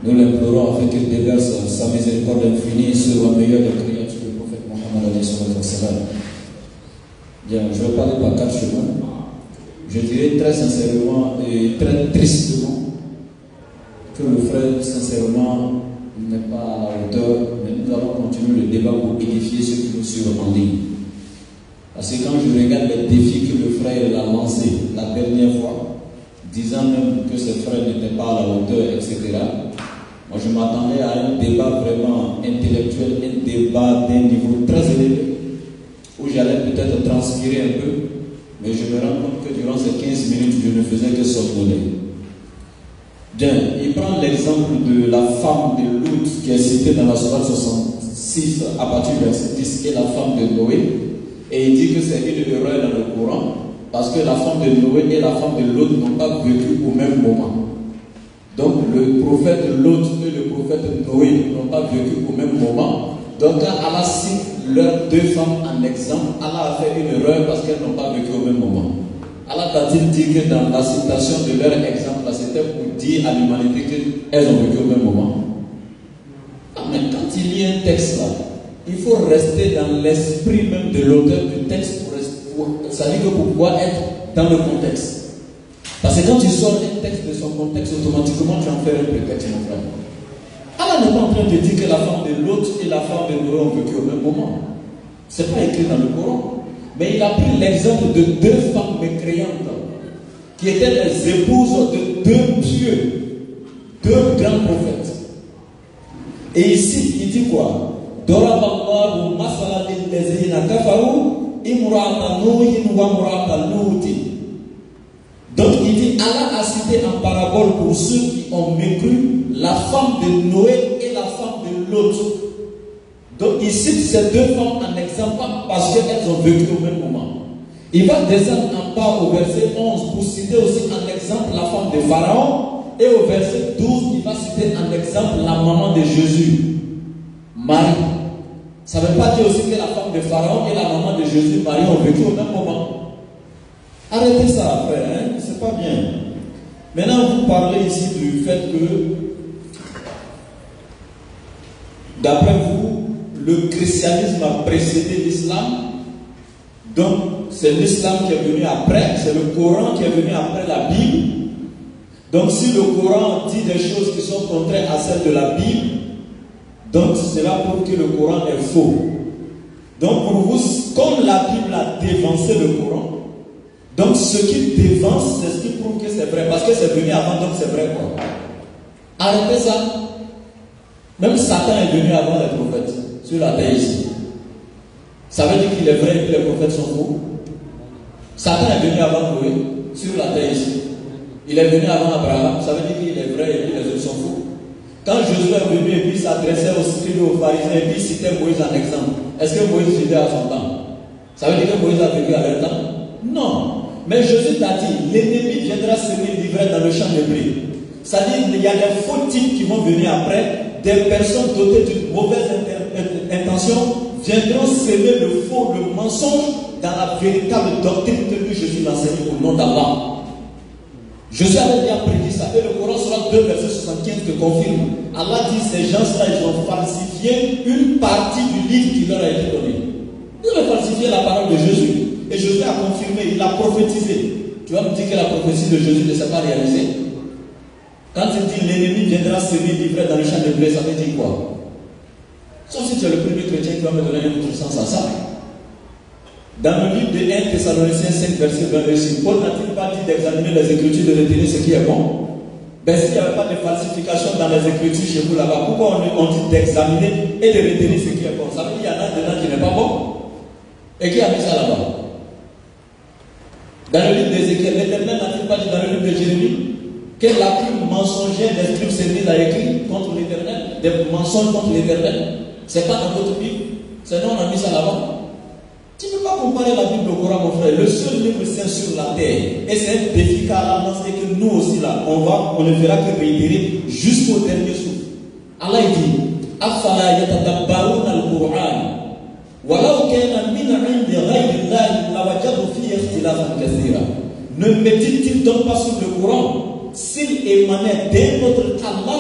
Speaker 4: nous l'implorons afin qu'il déverse sa miséricorde infinie sur la meilleure des créatures, le prophète Mohammed alayhi salam. Bien, je vais parler par 4 chemins. Je dirais très sincèrement et très tristement que le frère, sincèrement, n'est pas à la hauteur, mais nous allons continuer le débat pour édifier ceux qui nous suivent en ligne. Parce que quand je regarde les défis que le frère a lancés la dernière fois, disant même que ses frères n'étaient pas à la hauteur, etc., moi je m'attendais à un débat vraiment intellectuel, un débat d'un niveau très élevé, où j'allais peut-être transpirer un peu, mais je me rends compte que durant ces 15 minutes, je ne faisais que somnoler. Bien, il prend l'exemple de la femme de Lot qui est citée
Speaker 3: cité dans la Sourate 66 à partir du verset 10 est la femme de Noé. Et il dit que c'est une erreur dans le Coran parce que la femme de Noé et la femme de Lot n'ont pas vécu au même moment. Donc le prophète Lot et le prophète Noé n'ont pas vécu au même moment. Donc quand Allah cite leurs deux femmes en exemple, Allah a fait une erreur parce qu'elles n'ont pas vécu au même moment. Allah t'a-t-il dit que dans la citation de leur exemple, c'était pour dire à l'humanité qu'elles ont vécu au même moment? Ah, mais quand il lit un texte là, il faut rester dans l'esprit même de l'auteur du texte ça veut dire que pour pouvoir être dans le contexte. Parce que quand tu sors un texte de son contexte, automatiquement tu en fais un prétexte, mon frère. Allah n'est pas en train de dire que la femme de l'autre et la femme de Noé ont vécu au même moment. Ce n'est pas écrit dans le Coran. Mais il a pris l'exemple de deux femmes mécréantes qui étaient les épouses de deux pieux, deux grands prophètes. Et ici, il dit quoi? Doraballahu masala lillazina kafaru imra'ata nuhin wa imra'ata lutin. Donc il dit, Allah a cité en parabole pour ceux qui ont mécru la femme de Noé et la femme de Lot. Donc il cite ces deux femmes en exemple parce qu'elles ont vécu au même moment. Il va descendre en bas au verset 11 pour citer aussi en exemple la femme de Pharaon. Et au verset 12, il va citer en exemple la maman de Jésus, Marie. Ça ne veut pas dire aussi que la femme de Pharaon et la maman de Jésus, Marie, ont vécu au même moment. Arrêtez ça, frère, hein? C'est pas bien. Maintenant, vous parlez ici du fait que, d'après vous, le christianisme a précédé l'islam. Donc, c'est l'islam qui est venu après, c'est le Coran qui est venu après la Bible. Donc, si le Coran dit des choses qui sont contraires à celles de la Bible, donc cela prouve que le Coran est faux. Donc, pour vous, comme la Bible a dévancé le Coran, donc ce qui dévance, c'est ce qui prouve que c'est vrai. Parce que c'est venu avant, donc c'est vrai quoi. Arrêtez ça. Même Satan est venu avant les prophètes sur la terre ici. Ça veut dire qu'il est vrai que les prophètes sont faux. Satan est venu avant Noé sur la terre ici. Il est venu avant Abraham. Ça veut dire qu'il est vrai et puis les autres sont faux. Quand Jésus est venu et puis s'adressait aux scribes et aux pharisiens et puis citait Moïse en exemple, est-ce que Moïse vivait à son temps? Ça veut dire que Moïse a vécu à leur temps? Non. Mais Jésus t'a dit, l'ennemi viendra semer l'ivraie dans le champ de blé. C'est-à-dire qu'il y a des faux types qui vont venir après, des personnes dotées d'une mauvaise intention viendront semer le faux, le mensonge dans la véritable doctrine que Jésus l'enseigne au nom d'Allah. Jésus avait bien prédit ça. Et le Coran sera 2 verset 75 que confirme. Allah dit, ces gens-là, ils ont falsifié une partie du livre qui leur a été donné. Ils ont falsifié la parole de Jésus. Et Jésus a confirmé, il a prophétisé. Tu vas me dire que la prophétie de Jésus ne s'est pas réalisée? Quand il dit l'ennemi viendra semer l'ivraie dans le champ de blé, ça veut dire quoi? Sauf si tu es le premier chrétien qui va me donner un autre sens à ça. Dans le livre de 1 Thessaloniciens 5, verset 26, Paul n'a-t-il pas dit d'examiner les Écritures, de retenir ce qui est bon? Ben s'il n'y avait pas de falsification dans les Écritures chez vous là-bas, pourquoi on dit d'examiner et de retenir ce qui est bon? Ça veut dire qu'il y en a dedans qui n'est pas bon. Et qui a mis ça là-bas? Dans le livre d'Ézéchiel, l'Éternel n'a-t-il pas dit dans le livre de Jérémie que la plume mensongère des scribes s'est mise à écrire contre l'Éternel, des mensonges contre l'Éternel? C'est pas dans votre Bible, c'est nous on a mis ça là-bas. Tu ne peux pas comparer la Bible au Coran, mon frère. Le seul livre saint sur la terre. Et c'est un défi qu'Allah lance et que nous aussi là, on ne fera que réitérer jusqu'au dernier souffle. Allah dit, Afala yatadabbaruna al-Qur'an. Walau kana min 'indi ghayri Allah lawajadu fihi ikhtilafan kathira. Ne médite-t-il donc pas sur le Coran? S'il émanait d'un autre Allah,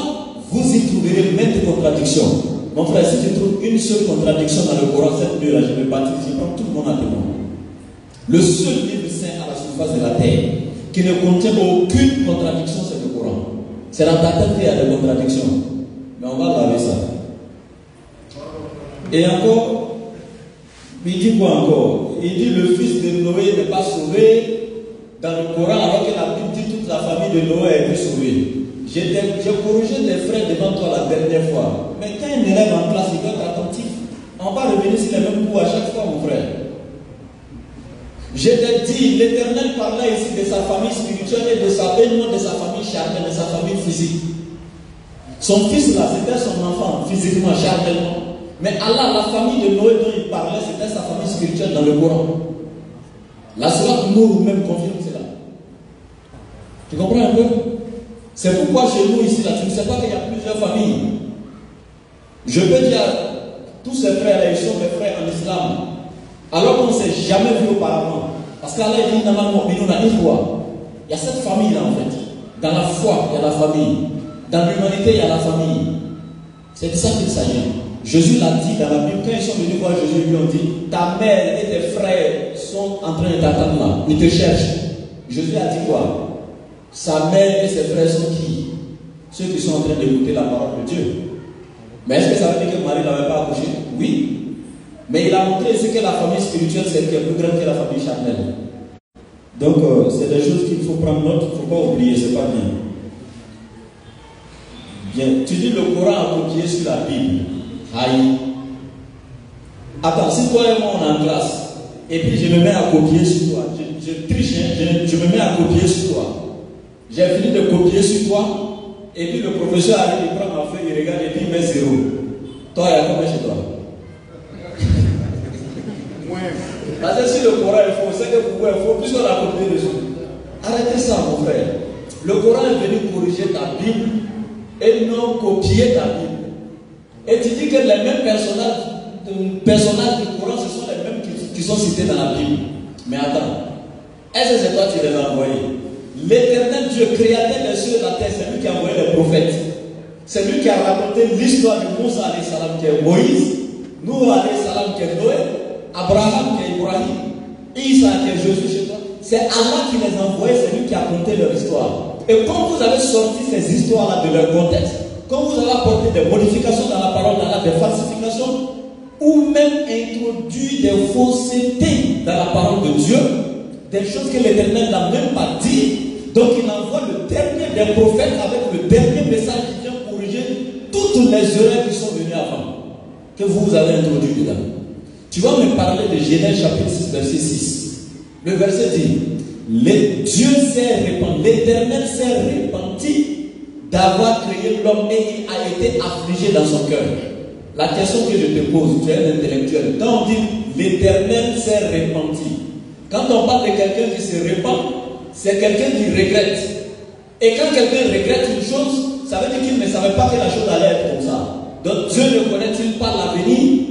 Speaker 3: vous y trouverez maintes contradictions. Mon frère, si tu trouves une seule contradiction dans le Coran, cette nuit-là, je vais baptiser, je prends tout le monde à témoin. Le seul livre saint à la surface de la terre qui ne contient aucune contradiction, c'est le Coran. C'est dans ta tête qu'il y a des contradictions. Mais on va laver ça. Et encore, il dit quoi encore? Il dit le fils de Noé n'est pas sauvé dans le Coran, alors que la Bible dit toute la famille de Noé a été sauvée. J'ai corrigé les frères devant toi la dernière fois. Mais quand un élève en classe, il doit être attentif. On va revenir sur les mêmes coups à chaque fois, mon frère. Je t'ai dit, l'Éternel parlait ici de sa famille spirituelle et non de sa famille charnelle, de sa famille physique. Son fils là, c'était son enfant, physiquement, charnellement. Mais Allah, la famille de Noé dont il parlait, c'était sa famille spirituelle dans le Coran. La sourate Nour même confirme cela. Tu comprends un peu? C'est pourquoi chez nous ici, là, tu ne sais pas qu'il y a plusieurs familles. Je peux dire à tous ces frères, ils sont mes frères en islam, alors qu'on ne s'est jamais vu auparavant. Parce qu'Allah dit, il y a cette famille-là en fait. Dans la foi, il y a la famille. Dans l'humanité, il y a la famille. C'est de ça qu'il s'agit. Jésus l'a dit dans la Bible, quand ils sont venus voir Jésus, ils lui ont dit, ta mère et tes frères sont en train de t'attendre là, ils te cherchent. Jésus a dit quoi? Sa mère et ses frères sont qui? Ceux qui sont en train d'écouter la parole de Dieu. Mais est-ce que ça veut dire que Marie n'avait pas accouché? Oui. Mais il a montré ici que la famille spirituelle, c'est plus grande que la famille charnelle. Donc, c'est des choses qu'il faut prendre note, il ne faut pas oublier, c'est pas bien. Bien, tu dis le Coran a copié sur la Bible. Aïe. Attends, si toi et moi on est en classe, et puis je me mets à copier sur toi, je triche, je me mets à copier sur toi. J'ai fini de copier sur toi, et puis le professeur arrive, il prend ma feuille, il regarde, et puis il met 0. Toi, il y a combien chez toi? Parce que si le Coran est faux, c'est que vous pouvez faux, puisqu'on a copié dessus. Arrêtez ça, mon frère. Le Coran est venu corriger ta Bible et non copier ta Bible. Et tu dis que les mêmes personnages du Coran, ce sont les mêmes qui sont cités dans la Bible. Mais attends, est-ce que c'est toi qui les as envoyés? L'éternel Dieu, créateur des cieux et de la terre, c'est lui qui a envoyé les prophètes. C'est lui qui a raconté l'histoire de Moussa alayhi salam qui est Moïse, Noé alayhi salam qui est Noé, Abraham qui est Ibrahim, Isa qui est Jésus chez toi. C'est Allah qui les a envoyés, c'est lui qui a raconté leur histoire. Et quand vous avez sorti ces histoires-là de leur contexte, quand vous avez apporté des modifications dans la parole d'Allah, des falsifications, ou même introduit des faussetés dans la parole de Dieu, des choses que l'Éternel n'a même pas dit, donc il envoie le dernier des prophètes avec le dernier message qui vient corriger toutes les erreurs qui sont venues avant, que vous avez introduit dedans. Tu vas me parler de Genèse chapitre 6, verset 6. Le verset dit, Dieu s'est répandu, l'Éternel s'est repenti d'avoir créé l'homme et il a été affligé dans son cœur. La question que je te pose, tu es un intellectuel. Quand on dit l'Éternel s'est repenti, quand on parle de quelqu'un qui se répand, c'est quelqu'un qui regrette. Et quand quelqu'un regrette une chose, ça veut dire qu'il ne savait pas que la chose allait être comme ça. Donc Dieu ne connaît-il pas l'avenir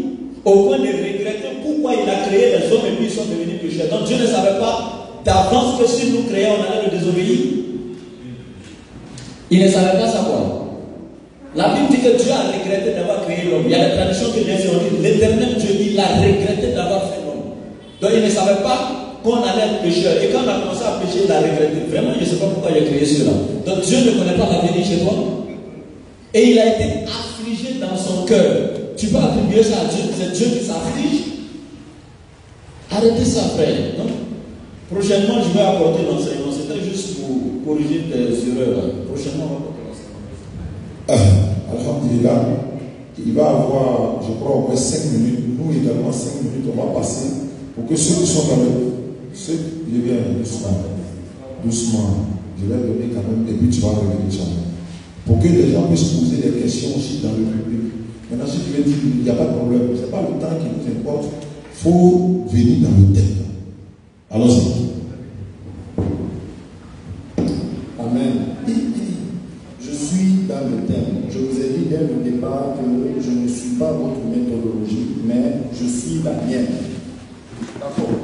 Speaker 3: au point de regretter pourquoi il a créé les hommes et puis ils sont devenus pécheurs. Donc Dieu ne savait pas d'avance que si nous créons, on allait le désobéir. Il ne savait pas savoir. La Bible dit que Dieu a regretté d'avoir créé l'homme. Il y a des traditions que les gens disent, l'Éternel Dieu, il a regretté d'avoir fait l'homme. Donc il ne savait pas qu'on allait être pécheur. Et quand on a commencé à pécher, il a regretté. Vraiment, je ne sais pas pourquoi il a créé cela. Donc Dieu ne connaît pas l'avenir chez toi. Et il a été affligé dans son cœur. Tu peux attribuer ça à Dieu. C'est Dieu qui s'afflige. Arrêtez ça, frère. Non? Prochainement, je vais apporter l'enseignement. C'était juste pour corriger tes erreurs. Prochainement, on va apporter l'enseignement.
Speaker 2: Alhamdulillah, il va avoir, je crois, au moins 5 minutes. Nous également, 5 minutes, on va passer pour que ceux qui sont dans le. Je viens doucement. Je vais donner quand même, et puis tu vas revenir, Inch'Allah. Pour que les gens puissent poser des questions aussi dans le public. Maintenant, si tu veux dire, il n'y a pas de problème. Ce n'est pas le temps qui nous importe. Il faut venir dans le thème. Allons-y.
Speaker 4: Amen. Je suis dans le thème. Je vous ai dit dès le départ que je ne suis pas votre méthodologie, mais je suis la mienne. D'accord.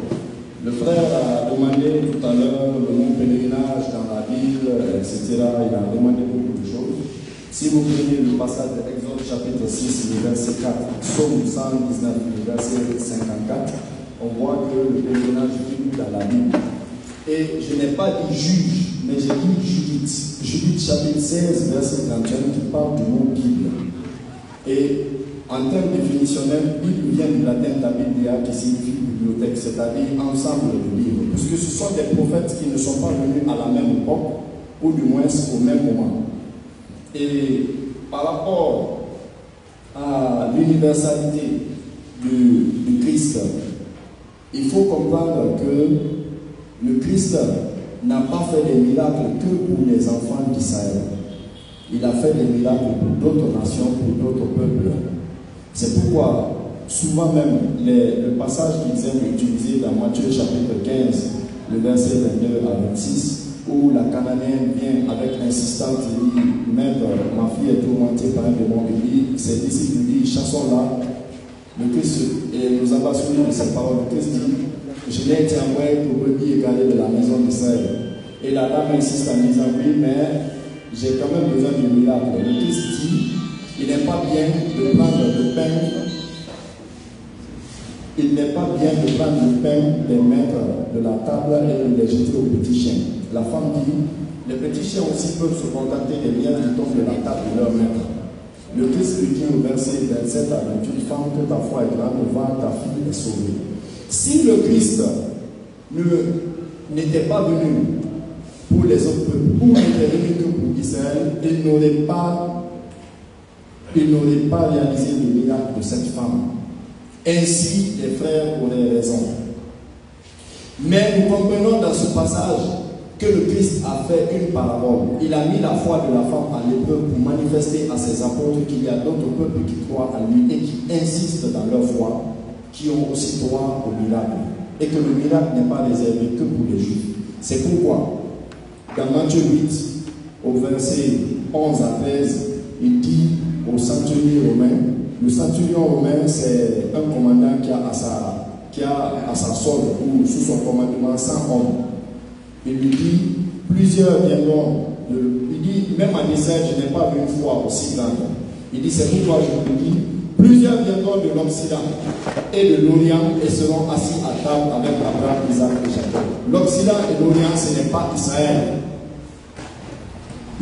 Speaker 4: Le frère a demandé tout à l'heure mon pèlerinage dans la ville, etc. Il a demandé beaucoup de choses. Si vous prenez le passage de Exode chapitre 6, le verset 4, Psaume 119, le verset 54, on voit que le pèlerinage figure dans la Bible. Et je n'ai pas dit juge, mais j'ai dit Judith. Judith chapitre 16, verset 31, qui parle du mot Bible. Et en termes définitionnels, Bible vient du latin tabiblia qui signifie bibliothèque, c'est-à-dire ensemble de livres. Puisque ce sont des prophètes qui ne sont pas venus à la même époque, ou du moins au même moment. Et par rapport à l'universalité du Christ, il faut comprendre que le Christ n'a pas fait des miracles que pour les enfants d'Israël. Il a fait des miracles pour d'autres nations, pour d'autres peuples. C'est pourquoi, souvent même, le passage qu'ils aiment utiliser dans Matthieu chapitre 15, le verset 22 à 26, où la Cananéenne vient avec insistance et dit, Maître, ma fille est tourmentée par un démon. Il dit, ses disciples lui disent, chassons-la. Le Christ, et nous avons souligné de ces paroles, le Christ dit, je n'ai été envoyé pour brebis égarées de la maison d'Israël. Et la dame insiste en disant, oui, mais j'ai quand même besoin du miracle. Le Christ dit, il n'est pas bien de prendre le pain. Il n'est pas bien de prendre le pain des maîtres de la table et de les jeter aux petits chiens. La femme dit, les petits chiens aussi peuvent se contenter des biens qui tombent de la table de leur maître. Le Christ lui dit au verset 27 à 28, femme, que ta foi est grande, va, ta fille est sauvée. Si le Christ n'était pas venu pour les autres peuples, ou n'était venu que pour Israël, il n'aurait pas réalisé le miracle de cette femme. Ainsi, les frères auraient raison. Mais nous comprenons dans ce passage que le Christ a fait une parabole. Il a mis la foi de la femme à l'épreuve pour manifester à ses apôtres qu'il y a d'autres peuples qui croient en lui et qui insistent dans leur foi, qui ont aussi droit au miracle. Et que le miracle n'est pas réservé que pour les Juifs. C'est pourquoi, dans Matthieu 8, au verset 11 à 13, il dit au centurion romain, le centurion romain, c'est un commandant qui a à sa solde ou sous son commandement 100 hommes. Il lui dit, plusieurs viendront, il dit, même en Israël, je n'ai pas vu une foi aussi grande. Il dit, c'est pourquoi je vous dis, plusieurs viendront de l'Occident et de l'Orient et seront assis à table avec Abraham, Isaac et Jacob. L'Occident et l'Orient, ce n'est pas Israël.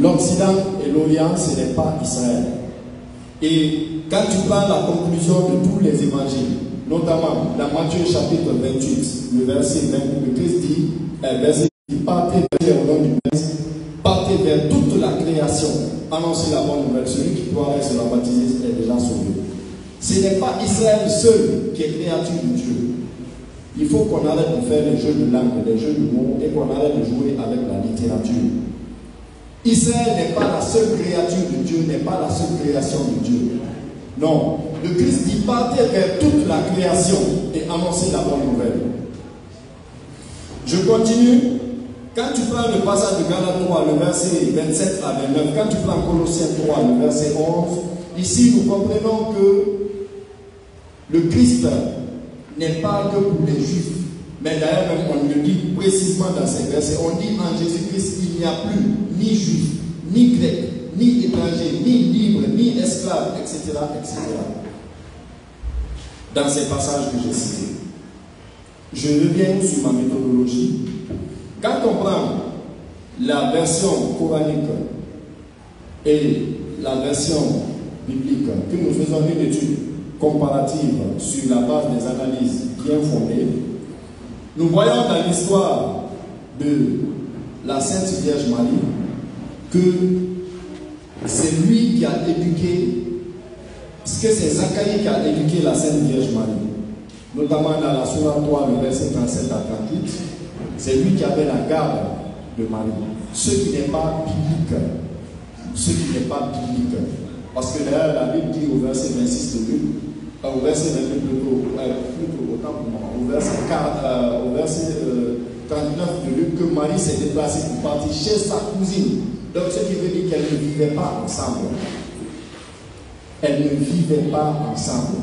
Speaker 4: L'Occident et l'Orient, ce n'est pas Israël. Et quand tu prends la conclusion de tous les évangiles, notamment dans Matthieu chapitre 28, le verset 20, le Christ dit, partez vers le nom du Christ, partez vers toute la création, annoncez la bonne nouvelle, celui qui doit se la baptiser est déjà sauvé. Ce n'est pas Israël seul qui est créature de Dieu. Il faut qu'on arrête de faire les jeux de langue, les jeux de mots et qu'on arrête de jouer avec la littérature. Israël n'est pas la seule créature de Dieu, n'est pas la seule création de Dieu. Non, le Christ dit partez vers toute la création et annoncez la bonne nouvelle. Je continue. Quand tu prends le passage de Galates 3, le verset 27 à 29, quand tu prends Colossiens 3, le verset 11, ici nous comprenons que le Christ n'est pas que pour les Juifs, mais d'ailleurs même on le dit précisément dans ces versets. On dit en Jésus-Christ il n'y a plus ni Juif, ni Grec, ni étranger, ni libre, ni esclave, etc., etc. Dans ces passages que j'ai cités. Je reviens sur ma méthodologie. Quand on prend la version coranique et la version biblique, que nous faisons une étude comparative sur la base des analyses bien fondées, nous voyons dans l'histoire de la Sainte Vierge Marie que c'est lui qui a éduqué, parce que c'est Zacharie qui a éduqué la Sainte Vierge Marie, notamment dans la Sourate 3, le verset 37 à 38. C'est lui qui avait la garde de Marie. Ce qui n'est pas biblique. Ce qui n'est pas biblique. Parce que d'ailleurs, la Bible dit au verset 26 de Luc, au verset 28 plutôt autant pour moi, au verset 39 de Luc, que Marie s'est déplacée pour partir chez sa cousine. Donc, ce qui veut dire qu'elle ne vivait pas ensemble. Elles ne vivaient pas ensemble.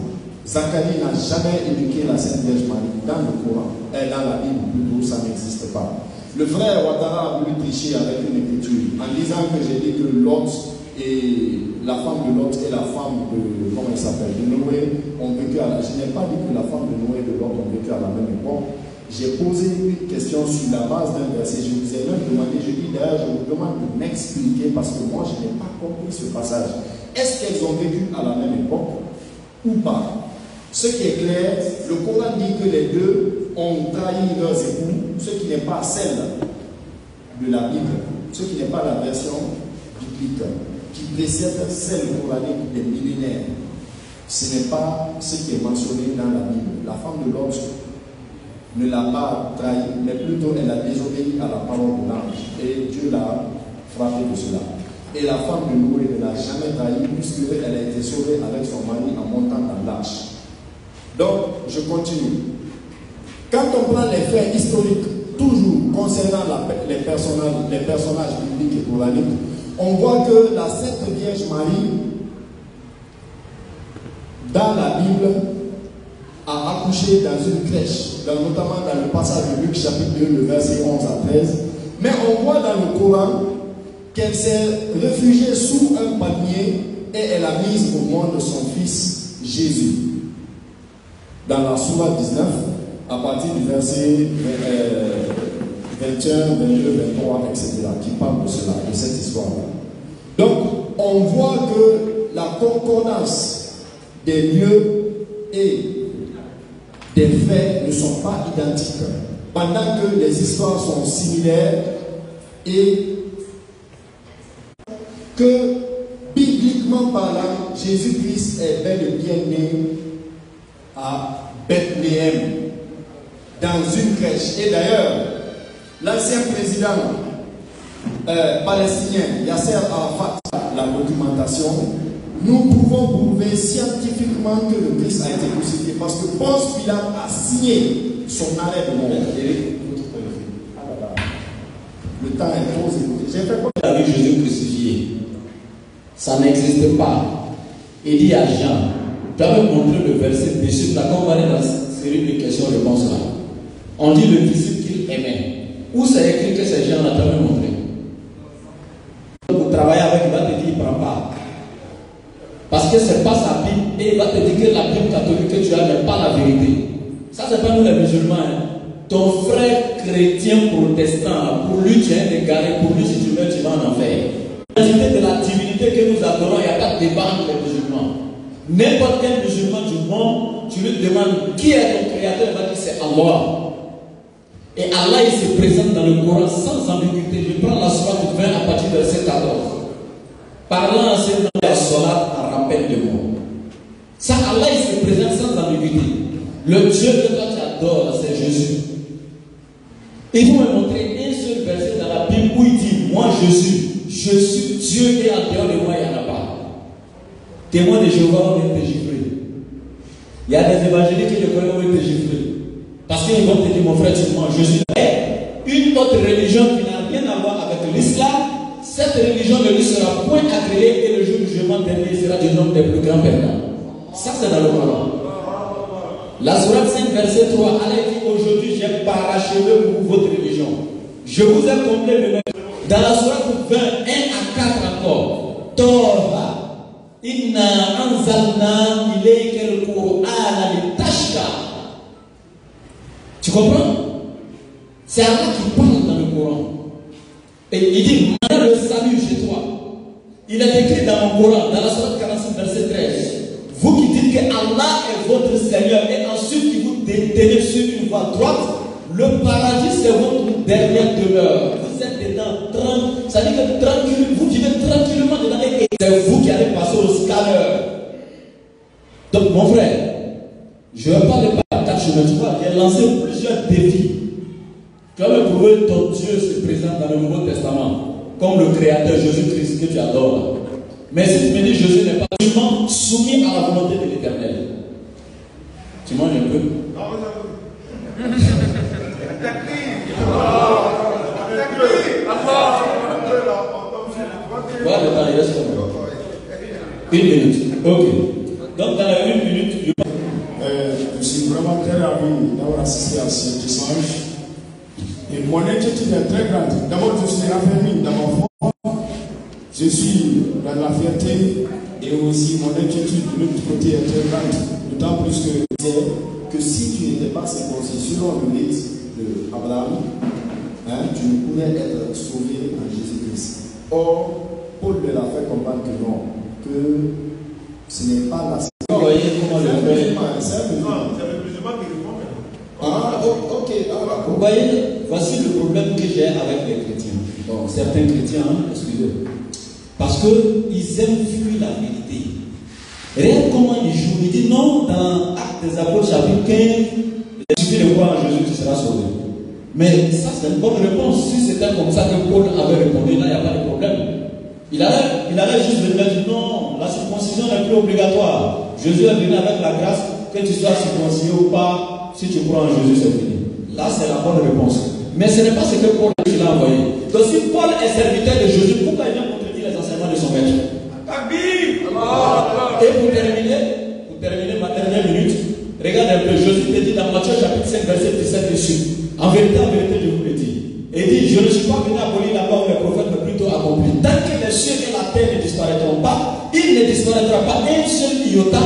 Speaker 4: Zacharie n'a jamais éduqué la Sainte Vierge Marie dans le Coran. Et dans la Bible, plutôt, ça n'existe pas. Le frère Ouattara a voulu tricher avec une écriture en disant que j'ai dit que Lot et la femme de Lot et la femme de, comment il s'appelle, de Noé ont vécu à la... Je n'ai pas dit que la femme de Noé et de Lot ont vécu à la même époque. J'ai posé une question sur la base d'un verset. Je vous ai même demandé, je dis d'ailleurs, je vous demande de m'expliquer parce que moi, je n'ai pas compris ce passage. Est-ce qu'elles ont vécu à la même époque ou pas? Ce qui est clair, le Coran dit que les deux ont trahi leurs époux, ce qui n'est pas celle de la Bible, ce qui n'est pas la version biblique, qui précède celle coranique des millénaires. Ce n'est pas ce qui est mentionné dans la Bible. La femme de Lot ne l'a pas trahi, mais plutôt elle a désobéi à la parole de l'ange. Et Dieu l'a frappé de cela. Et la femme de Noé ne l'a jamais trahi puisqu'elle a été sauvée avec son mari en montant dans l'arche. Donc, je continue. Quand on prend les faits historiques, toujours concernant les personnages bibliques et coraniques, on voit que la Sainte Vierge Marie, dans la Bible, a accouché dans une crèche, notamment dans le passage de Luc chapitre 2, le verset 11 à 13. Mais on voit dans le Coran qu'elle s'est réfugiée sous un palmier et elle a mis au monde son fils Jésus. Dans la Sourate 19, à partir du verset 21, 22, 23, etc., qui parle de cela, de cette histoire-là. Donc, on voit que la concordance des lieux et des faits ne sont pas identiques, pendant que les histoires sont similaires et que, bibliquement parlant, Jésus-Christ est bel et bien né à Bethléem, dans une crèche. Et d'ailleurs, l'ancien président palestinien Yasser Arafat, la documentation, nous pouvons prouver scientifiquement que le Christ a été crucifié parce que Ponce Pilate a signé son arrêt de mort. Le temps est trop écouté. J'ai fait quoi
Speaker 3: avec Jésus crucifié? Ça n'existe pas. Il dit à Jean, tu avais montré le verset dessus, là, quand on va aller dans la série de questions-réponses là. On dit le disciple qu'il aimait. Où c'est écrit que ces gens-là t'avaient montré? Pour travailler avec, il va te dire qu'il ne prend pas. Parce que ce n'est pas sa Bible et il va te dire que la Bible catholique que tu as n'est pas la vérité. Ça, ce n'est pas nous les musulmans. Hein. Ton frère chrétien protestant, pour lui tu es égaré, pour lui si tu veux, tu vas en enfer. L'identité de la divinité que nous adorons, il n'y a pas de débat entre les musulmans. N'importe quel musulman du monde, tu lui demandes qui est ton créateur, il va dire c'est Allah. Et Allah il se présente dans le Coran sans ambiguïté. Je prends la sourate 20 à partir du verset 14. Parlant ainsi dans la sourate en rappel de mots. Ça, Allah il se présente sans ambiguïté. Le Dieu que toi tu adores, c'est Jésus. Il faut me montrer un seul verset dans la Bible où il dit moi Jésus, je suis Dieu et en dehors de moi il n'y en a pas. Témoins de Jéhovah ont été giflés. Il y a des évangéliques qui le connaissent ont été giflés. Parce qu'ils vont te dire, mon frère, tu mens, Jésus est une autre religion qui n'a rien à voir avec l'islam. Cette religion ne lui sera point agréée et le jour du jugement dernier sera du nombre des plus grands perdants. Ça, c'est dans le Coran. La sourate 5, verset 3, Allah dit aujourd'hui, j'ai parachevé pour vous votre religion. Je vous ai comblé le même. Dans la sourate 20, 1 à 4 encore, Torah. Inna anzalna ilayka al-Qur'ana litashqa. Tu comprends? C'est Allah qui parle dans le Coran. Et il dit, maintenant le salut chez toi. Il est écrit dans mon Coran, dans la sourate 46, verset 13. Vous qui dites que Allah est votre Seigneur et ensuite qui vous tenez sur une voie droite, le paradis c'est votre dernière demeure. Vous êtes dedans, ça dit que tranquille, vous vivez tranquillement dedans et c'est vous qui allez passer au scanner. Donc mon frère, je ne vais pas le parler 4 chemins, tu vois, j'ai lancé plusieurs défis. Tu vas me prouver ton Dieu se présente dans le Nouveau Testament, comme le Créateur Jésus-Christ que tu adores. Mais si tu me dis Jésus n'est pas soumis à la volonté de l'Éternel, tu manges un peu? Voilà le temps, il reste combien? 1 minute. Ok. Donc dans la 1 minute,
Speaker 2: je suis vraiment très ravi d'avoir assisté à cet échange. Et mon inquiétude est très grande. D'abord, je suis raffermi dans mon fond. Je suis dans la fierté et aussi mon inquiétude de l'autre côté est très grande. D'autant plus que si tu n'étais pas circoncis selon le rite d'Abraham, tu ne pouvais être sauvé en Jésus-Christ. Or, Paul leur a fait comprendre que non, que ce n'est pas la
Speaker 3: vous voyez comment le frère.
Speaker 2: c'est le musulman qui répond. Ah, ok.
Speaker 3: Vous voyez, voici le problème que j'ai avec les chrétiens. Bon, certains chrétiens, excusez. Parce qu'ils aiment fuir la vérité. Regarde comment ils jouent. Ils disent non, dans Actes des Apôtres, chapitre 15, il suffit de croire en Jésus, tu seras sauvé. Mais ça, c'est une bonne réponse. Si c'était comme ça que Paul avait répondu, là, il n'y a pas de problème. Il allait juste venir dire non, la circoncision n'est plus obligatoire. Jésus est venu avec la grâce, que tu sois circoncis ou pas, si tu crois en Jésus, c'est fini. Là, c'est la bonne réponse. Mais ce n'est pas ce que Paul a envoyé. Donc si Paul est serviteur de Jésus, pourquoi il vient contredire les enseignements de son maître? Et pour terminer ma dernière minute, regarde un peu, Jésus te dit dans Matthieu chapitre 5, verset 17 dessus. En vérité, je vous le dis. Il dit, je ne suis pas venu abolir la loi ou les prophètes, mais plutôt accomplir. Tant que les cieux et la terre ne disparaîtront pas, il ne disparaîtra pas un seul iota.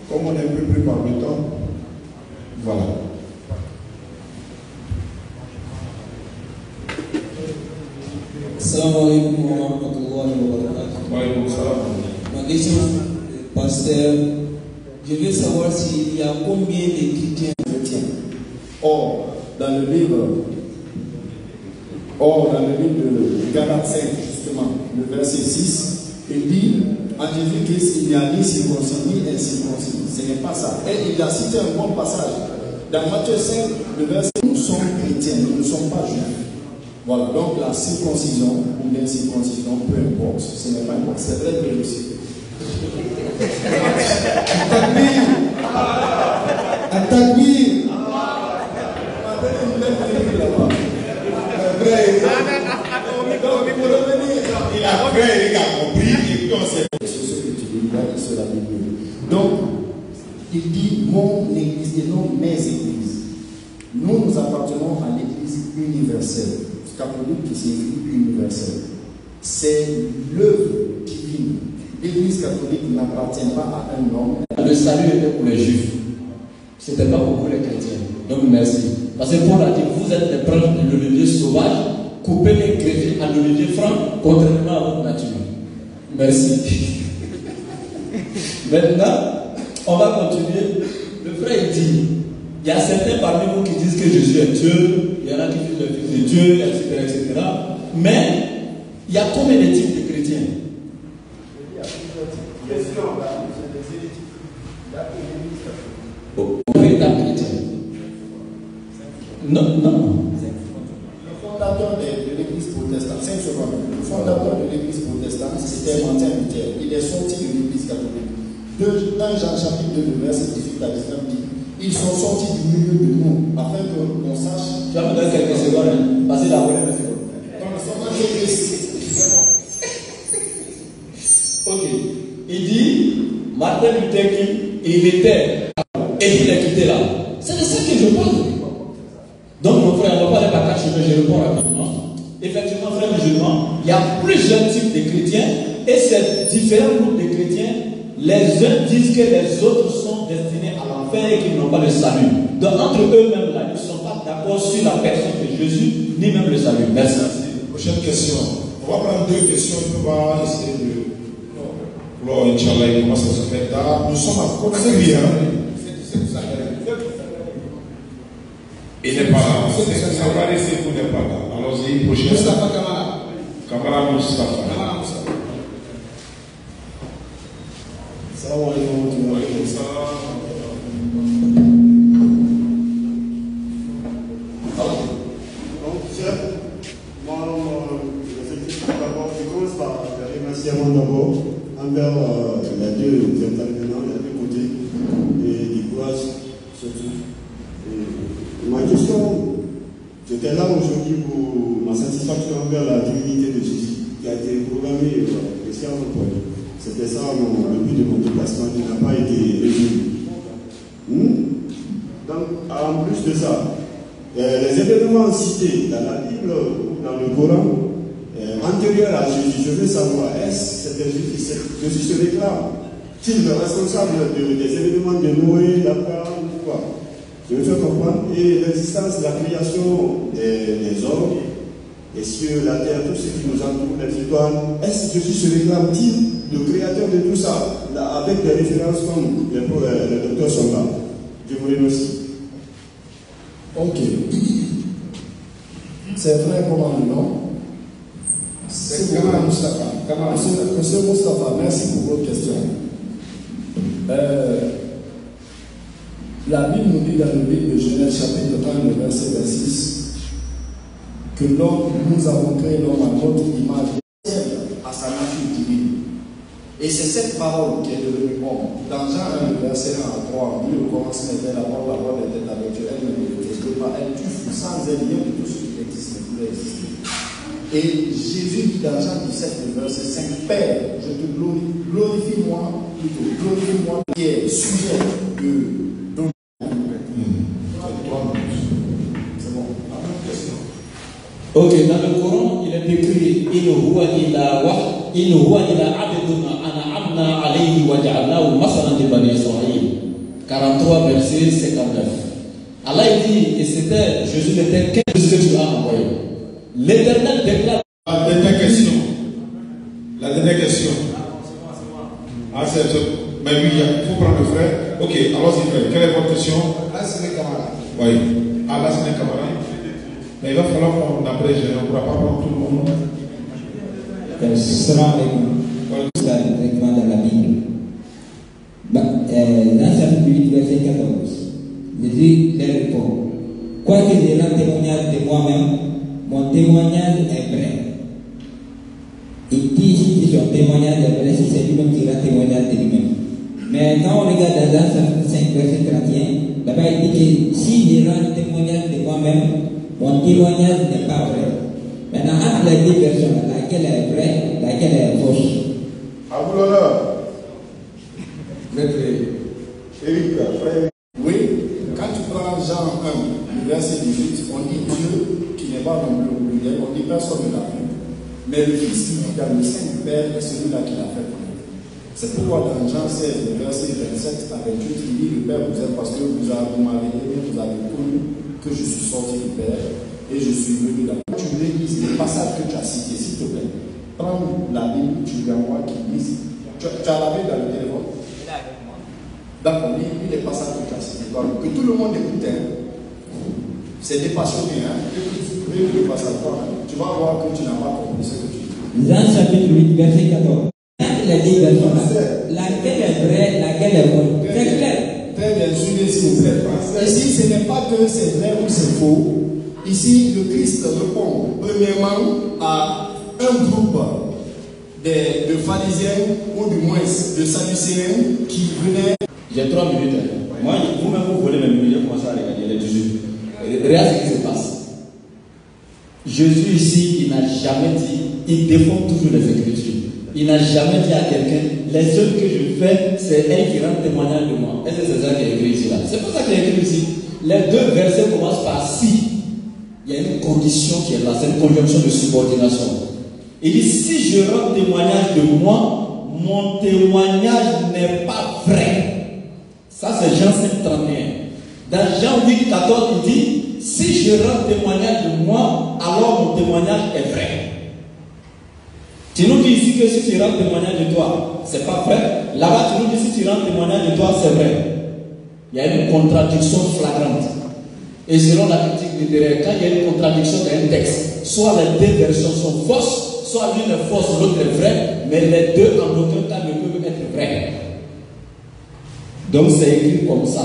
Speaker 2: Comme on est un peu plus par le temps, voilà.
Speaker 6: Assalamu alaikum wa rahmatullahi wa barakatuh. Ma question, pasteur, je veux savoir s'il y a combien de chrétiens.
Speaker 4: Or, dans le livre de Galates 5, justement, le verset 6, il dit en Jésus-Christ, il n'y a ni circoncis ni incirconcis. Ce n'est pas ça. Et il a cité un bon passage. Dans Matthieu 5, le verset, nous sommes chrétiens, nous ne sommes pas juifs. Voilà, donc la circoncision ou l'incirconcision, peu importe, ce n'est pas important. C'est vrai que aussi.
Speaker 2: Attaque-lui. Il a fait, il a compris, et puis on s'est.
Speaker 4: C'est ce que tu dis là, il sera mieux. Donc, il dit mon église et non mes églises. Nous appartenons à l'église universelle. Catholique qui signifie universelle. C'est l'œuvre divine. L'église catholique n'appartient pas à un homme.
Speaker 3: Le salut était pour les juifs. Ce n'était pas pour les chrétiens. Donc merci. Parce que Paul a dit, vous êtes des branches de l'olivier sauvage, coupez les greffés à l'olivier franc, contrairement à votre nature. Merci. Maintenant, on va continuer. Le frère dit, il y a certains parmi vous qui disent que Jésus est Dieu, il y en a qui disent le Fils de Dieu, etc. Mais, il y a combien de types de chrétiens? Véritable chrétien. Non.
Speaker 4: Le fondateur de l'église protestante, 5 secondes. Le fondateur de l'église protestante, c'était Martin Luther. Il est sorti de l'église catholique. 1 Jean chapitre 2, verset 18 à 19 dit, ils sont sortis du milieu de nous, afin qu'on sache.
Speaker 3: Tu vas me donner quelques secondes, passer la première seconde. Ok. Il dit, Martin Luther King, il était, et il est quitté là. C'est de ça que je parle. Donc mon frère, on va pas aller par chemin, je réponds rapidement. Effectivement, frère musulman, il y a plusieurs types de chrétiens, et ces différents groupes de chrétiens, les uns disent que les autres sont destinés à l'enfer et qu'ils n'ont pas le salut. Donc entre eux-mêmes là, ils ne sont pas d'accord sur la personne de Jésus, ni même le salut. Merci.
Speaker 2: Prochaine question. On va prendre 2 questions et on va essayer de. Alors, Inch'Allah, comment ça se fait là? Nous sommes à Conakry. Il n'est pas là. Ça va rester pour n'est pas là. Allons-y, prochaine. Mustafa Kamara. Kamara Mustafa.
Speaker 7: Salam alaikum. D'abord envers les deux intervenants, les deux côtés, et du courage surtout. Et ma question, j'étais là aujourd'hui pour ma satisfaction envers la divinité de Jésus qui a été programmée spécialement pour lui. C'était ça le but de mon déplacement qui n'a pas été résolu. Donc, en plus de ça, les événements cités dans la Bible ou dans le Coran, antérieur à Jésus, je veux savoir, est-ce que Jésus se déclare-t-il responsable des événements de Noé, d'Abraham ou quoi? Je veux faire comprendre. Et l'existence de la création des hommes, les cieux, la terre, tout ce qui nous entoure, les étoiles, est-ce que Jésus se déclare-t-il le créateur de tout ça, là, avec des références comme les docteurs sont là? Je vous remercie.
Speaker 4: Ok. C'est vrai comment le nom? C'est Kamara Mustafa. Monsieur Mustafa, merci pour votre question. La Bible nous dit dans le livre de Genèse chapitre 1, le verset 26, que l'homme, nous avons créé l'homme à notre image, à Et c'est cette parole qui est devenue homme. Dans Jean 1, verset 1 à 3, lui, le commencement était la parole était avec Dieu, elle ne l'existe pas, elle tue sans elle rien de tout ce qui existe ne pouvait exister. Et Jésus dit dans Jean 17, verset 5, Père, je te glorifie-moi, qui est sujet de ton. C'est bon.
Speaker 3: Ok, dans le Coran, il est écrit In huwa ila abdun an'amna alayhi wa ja'alnahu masalan li bani Israël. 43 verset 59. Allah dit, et c'était, Jésus n'était qu'un de ceux que tu as envoyé. L'Éternel déclare.
Speaker 2: La dernière question. Ah, c'est ça. Mais oui, il faut prendre le frère. Ok, allons-y, frère. Quelle est votre question?
Speaker 1: Là, c'est les camarades.
Speaker 2: Oui. Ah, là, c'est les camarades. Mais il va falloir qu'on abrège, on ne pourra pas prendre tout le monde.
Speaker 6: Salam alaikum. Directement dans la Bible. Dans chapitre 8, verset 14, Jésus leur répond: Quoique je rende témoignage de moi-même, mon témoignage est vrai. Il dit ici que son témoignage est vrai, c'est lui-même qui rend témoignage de lui-même. Mais quand on regarde dans chapitre 5, verset 31, là-bas il dit que si je rends témoignage de moi-même, mon témoignage n'est pas vrai. Maintenant, entre les deux versions, laquelle est vraie, laquelle est fausse?
Speaker 7: À vous l'honneur.
Speaker 4: Maître
Speaker 7: Éric, frère.
Speaker 4: Oui, quand tu prends Jean 1, verset 18, on dit Dieu qui n'est pas non plus au pluriel, on dit personne ne l'a fait. Mais le Fils qui vit dans le sein du Père est celui-là qui l'a fait connaître. C'est pourquoi dans Jean 16, verset 27, avec Dieu qui dit le Père vous aime parce que vous m'avez aimé, vous avez connu que je suis sorti du Père et je suis venu là. Tu révises les passages que tu as cités, s'il te plaît. Prends la Bible, tu viens moi qui lise. Tu as la Bible dans le téléphone? D'accord, lis les passages que tu as cités. Que tout le monde écoute. C'est des passionné. Écoute le passage. Tu vas voir que tu n'as pas compris ce que tu dis.
Speaker 6: Jean chapitre 8, verset 14. Entre les deux versions, laquelle est vraie, laquelle est bonne? C'est clair.
Speaker 4: Très bien, suivez s'il vous plaît. Ici, ce n'est pas que c'est vrai ou c'est faux. Ici, le Christ répond premièrement à un groupe de pharisiens ou du moins de sadducéens qui venaient.
Speaker 3: J'ai 3 minutes. Moi, vous-même, vous volez mes minutes, je commence à regarder les 18. Regarde ce qui se passe. Jésus ici, il n'a jamais dit, il défend toujours les Écritures. Il n'a jamais dit à quelqu'un, les œuvres que je fais, c'est elle qui rend témoignage de moi. Est-ce que c'est ça qui est écrit ici là? C'est pas ça qui est écrit ici. Les deux versets commencent par si. Il y a une condition qui est là, c'est une conjonction de subordination. Il dit, si je rends témoignage de moi, mon témoignage n'est pas vrai. Ça c'est Jean 5, 31. Dans Jean 8, 14, il dit, si je rends témoignage de moi, alors mon témoignage est vrai. Tu nous dis ici que si tu rends témoignage de toi, c'est pas vrai. Là-bas, tu nous dis si tu rends témoignage de toi, c'est vrai. Il y a une contradiction flagrante. Et selon la critique littéraire, quand il y a une contradiction dans un texte, soit les deux versions sont fausses, soit l'une est fausse, l'autre est vraie, mais les deux en aucun cas ne peuvent être vraies. Donc c'est écrit comme ça,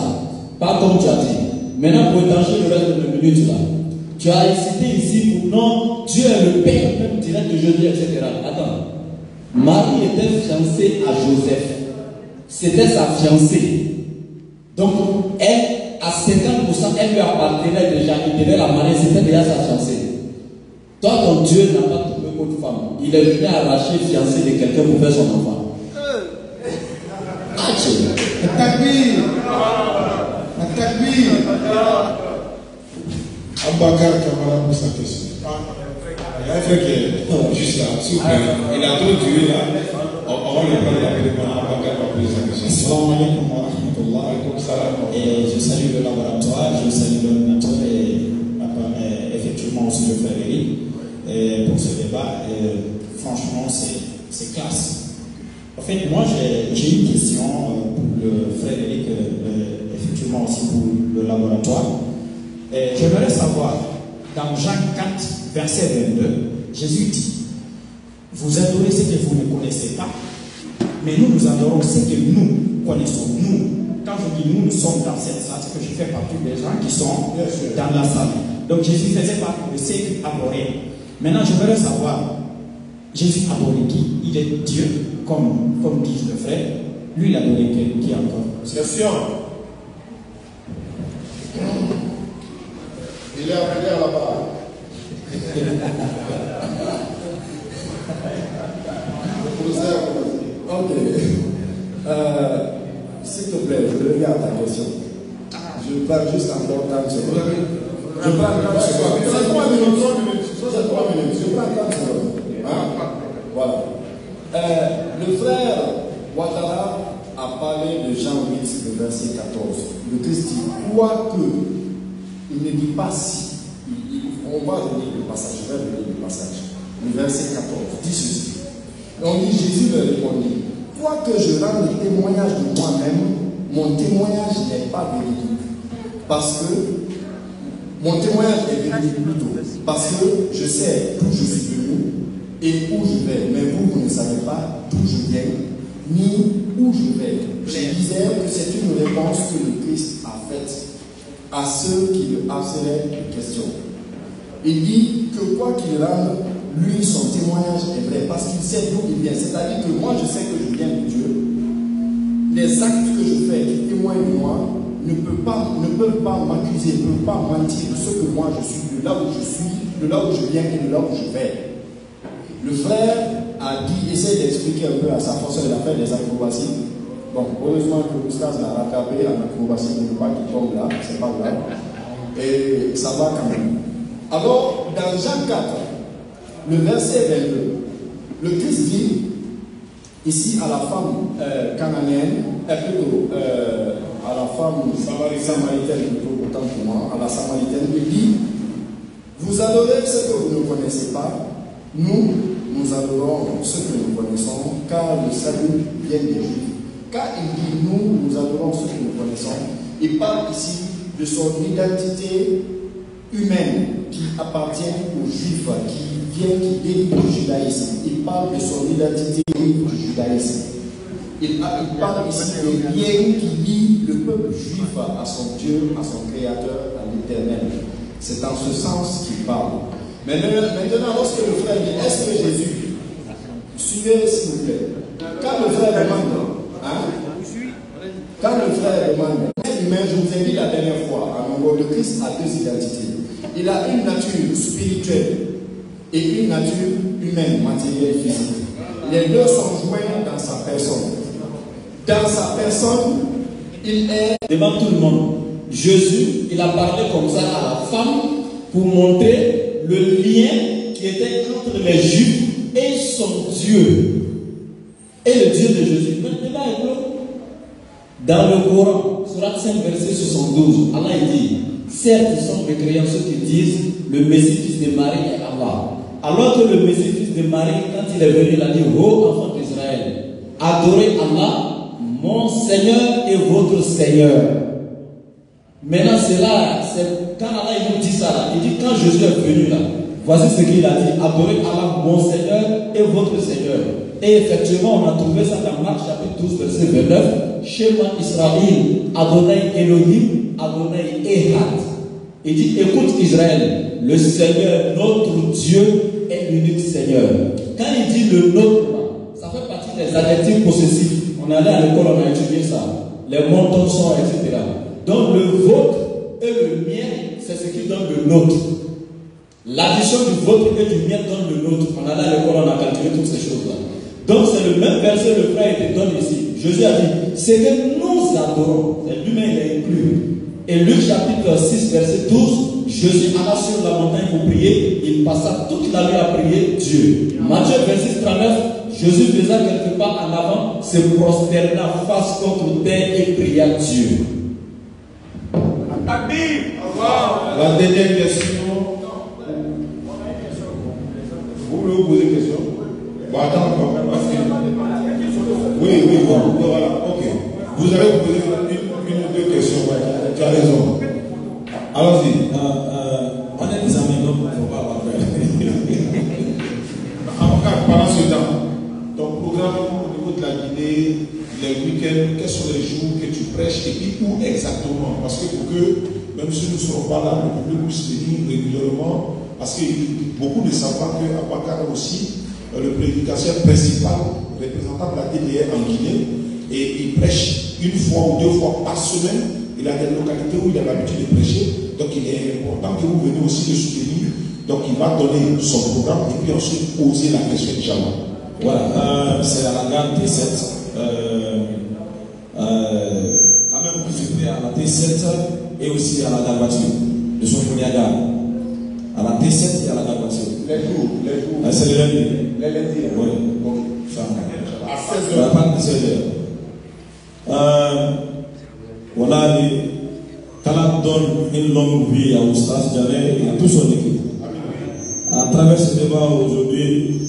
Speaker 3: pas comme tu as dit. Maintenant, pour étancher le reste de nos minutes là, tu as cité ici pour non, Dieu est le Père, même direct de Jésus, etc. Attends. Marie était fiancée à Joseph. C'était sa fiancée. Donc, elle, à 50%, elle lui appartenait déjà. Il devait la marier, c'était déjà sa fiancée. Toi, ton Dieu n'a pas trouvé autre femme. Il est venu arracher fiancée de quelqu'un pour faire son enfant.
Speaker 2: Takbir. Abakar Kamara pour sa question. Il y a un frère qui est juste là, s'il vous plaît. Il a trop duré là. On va le prendre la téléphone. Abakar va poser sa question.
Speaker 8: Assalamu alaikum wa rahmatullah. Et je salue le laboratoire, je salue l'ordinateur et effectivement aussi le frère Eric pour ce débat. Franchement, c'est classe. En fait, moi j'ai une question pour le frère Eric, effectivement aussi pour le laboratoire. J'aimerais savoir, dans Jean 4, verset 22, Jésus dit, vous adorez ce que vous ne connaissez pas, mais nous adorons ce que nous connaissons. Nous, quand je dis nous sommes dans cette salle, c'est que je fais partie des gens qui sont dans la salle. Donc Jésus faisait partie de ceux qui adoraient. Maintenant, j'aimerais savoir, Jésus adorait qui? Il est Dieu. comme disent le frère, lui il a donné qui encore.
Speaker 2: Question. Il est appelé à la barre.
Speaker 4: Ok. S'il te plaît, je regarde ta question. Je parle juste encore 30 secondes. Je prends 30 secondes. C'est 3 minutes. C'est 3 minutes. Je prends 30 secondes. Hein? Voilà. Le frère Ouattara a parlé de Jean 8, le verset 14. Le Christ dit, quoique, il ne dit pas si. On va lire le passage. Je vais lire le passage. Le verset 14 dit ceci. On dit, Jésus leur répondit, quoique je rende témoignage de moi-même, mon témoignage n'est pas véridique. Parce que mon témoignage est véridique plutôt. Parce que je sais d'où je suis venu et où je vais. Mais vous ne savez pas d'où je viens ni où je vais. Je disais que c'est une réponse que le Christ a faite à ceux qui le harcelaient de questions. Il dit que quoi qu'il rende, lui, son témoignage est vrai parce qu'il sait d'où il vient. C'est-à-dire que moi, je sais que je viens de Dieu. Les actes que je fais qui témoignent de moi ne peuvent pas m'accuser, ne peuvent pas mentir de ce que moi je suis, de là où je suis, de là où je viens et de là où je vais. Le frère a dit, essaie d'expliquer un peu à sa façon, il a fait des acrobaties. Bon, heureusement que Oustaz l'a rattrapé en acrobatie pour ne pas qu'il tombe là, c'est pas grave. Et ça va quand même. Alors, dans Jean 4, le verset 22, le Christ dit ici à la femme cananéenne, plutôt à la femme samaritaine, plutôt autant pour moi, à la samaritaine, il dit, vous adorez ce que vous ne connaissez pas, nous adorons ce que nous connaissons, car le salut vient des Juifs. Quand il dit nous adorons ce que nous connaissons, il parle ici de son identité humaine qui appartient aux Juifs, qui dérive du judaïsme. Il parle de son identité du judaïsme. Il parle ici des liens qui lient le peuple juif à son Dieu, à son Créateur, à l'Éternel. C'est en ce sens qu'il parle. Maintenant, lorsque le frère dit, est-ce que Jésus, suivez s'il vous plaît, quand le frère demande, quand le frère demande, je vous ai dit la dernière fois, le Christ a deux identités. Il a une nature spirituelle et une nature humaine, matérielle et physique. Les deux sont joints dans sa personne. Dans sa personne, il est...
Speaker 3: Devant tout le monde, Jésus, il a parlé comme ça à la femme pour montrer le lien qui était entre les Juifs et son Dieu. Et le Dieu de Jésus. Maintenant, dans le Coran, Surat 5, verset 72, Allah dit, certes, ce sont mécréants ceux qui disent le Messie fils de Marie est Allah. Alors que le Messie fils de Marie, quand il est venu, il a dit, ô enfants d'Israël, adorez Allah, mon Seigneur et votre Seigneur. Maintenant, c'est là, quand Allah il nous dit ça, il dit, quand Jésus est venu là, voici ce qu'il a dit, adorez Allah, mon Seigneur et votre Seigneur. Et effectivement, on a trouvé ça dans Marc chapitre 12, verset 29. Shema Israël, Adonai Elohim, Adonai Ehad. Il dit, écoute Israël, le Seigneur, notre Dieu, est l'unique Seigneur. Quand il dit le nôtre, ça fait partie des adjectifs possessifs. On allait à l'école, on a étudié ça. Les montants sont, etc. Donc le vôtre et le mien, c'est ce qui donne le nôtre. L'addition du vôtre et du mien donne le nôtre. On allait à l'école, on a calculé toutes ces choses-là. Donc c'est le même verset le frère te donne ici. Jésus a dit, c'est que nous adorons. Lui-même il est inclus. Et Luc chapitre 6 verset 12, Jésus alla sur la montagne pour prier. Il passa toute la nuit à prier Dieu. Matthieu verset 39, Jésus faisant quelque part en avant, se prosterna face contre terre et pria Dieu.
Speaker 2: La dernière question. Vous voulez vous poser une question? Bon, attends, parce que... Oui, voilà, ok. Vous avez posé une ou deux questions, tu as raison. Allons-y.
Speaker 8: On est des amis, donc il ne faut pas avoir peur.
Speaker 2: Pendant ce temps, ton programme au niveau de la Guinée, les week-ends, quels sont les jours que tu prêches et puis où exactement? Parce que pour que, même si nous ne serons pas là, le public puisse venir régulièrement, parce que beaucoup ne savent pas qu'à Bakar aussi, le prédicateur principal représentant de la TDR en Guinée, et il prêche une fois ou 2 fois par semaine. Il a des localités où il a l'habitude de prêcher, donc il est important que vous venez aussi le soutenir. Donc il va donner son programme et puis ensuite poser la question de Inch'Allah.
Speaker 8: Voilà, c'est à la gare T7. Quand même, vous êtes à la T7 et aussi à la gare voiture de Sofoniaga. À la T7 et à la gare voiture.
Speaker 2: Les jours.
Speaker 8: C'est le lundi.
Speaker 2: Les lundis.
Speaker 8: Oui.
Speaker 2: Ok.
Speaker 8: À 16h. À partir de 16h. Voilà, qu'Allah donne une longue vie à Oustaz Djané et à toute son équipe. À travers ce débat aujourd'hui,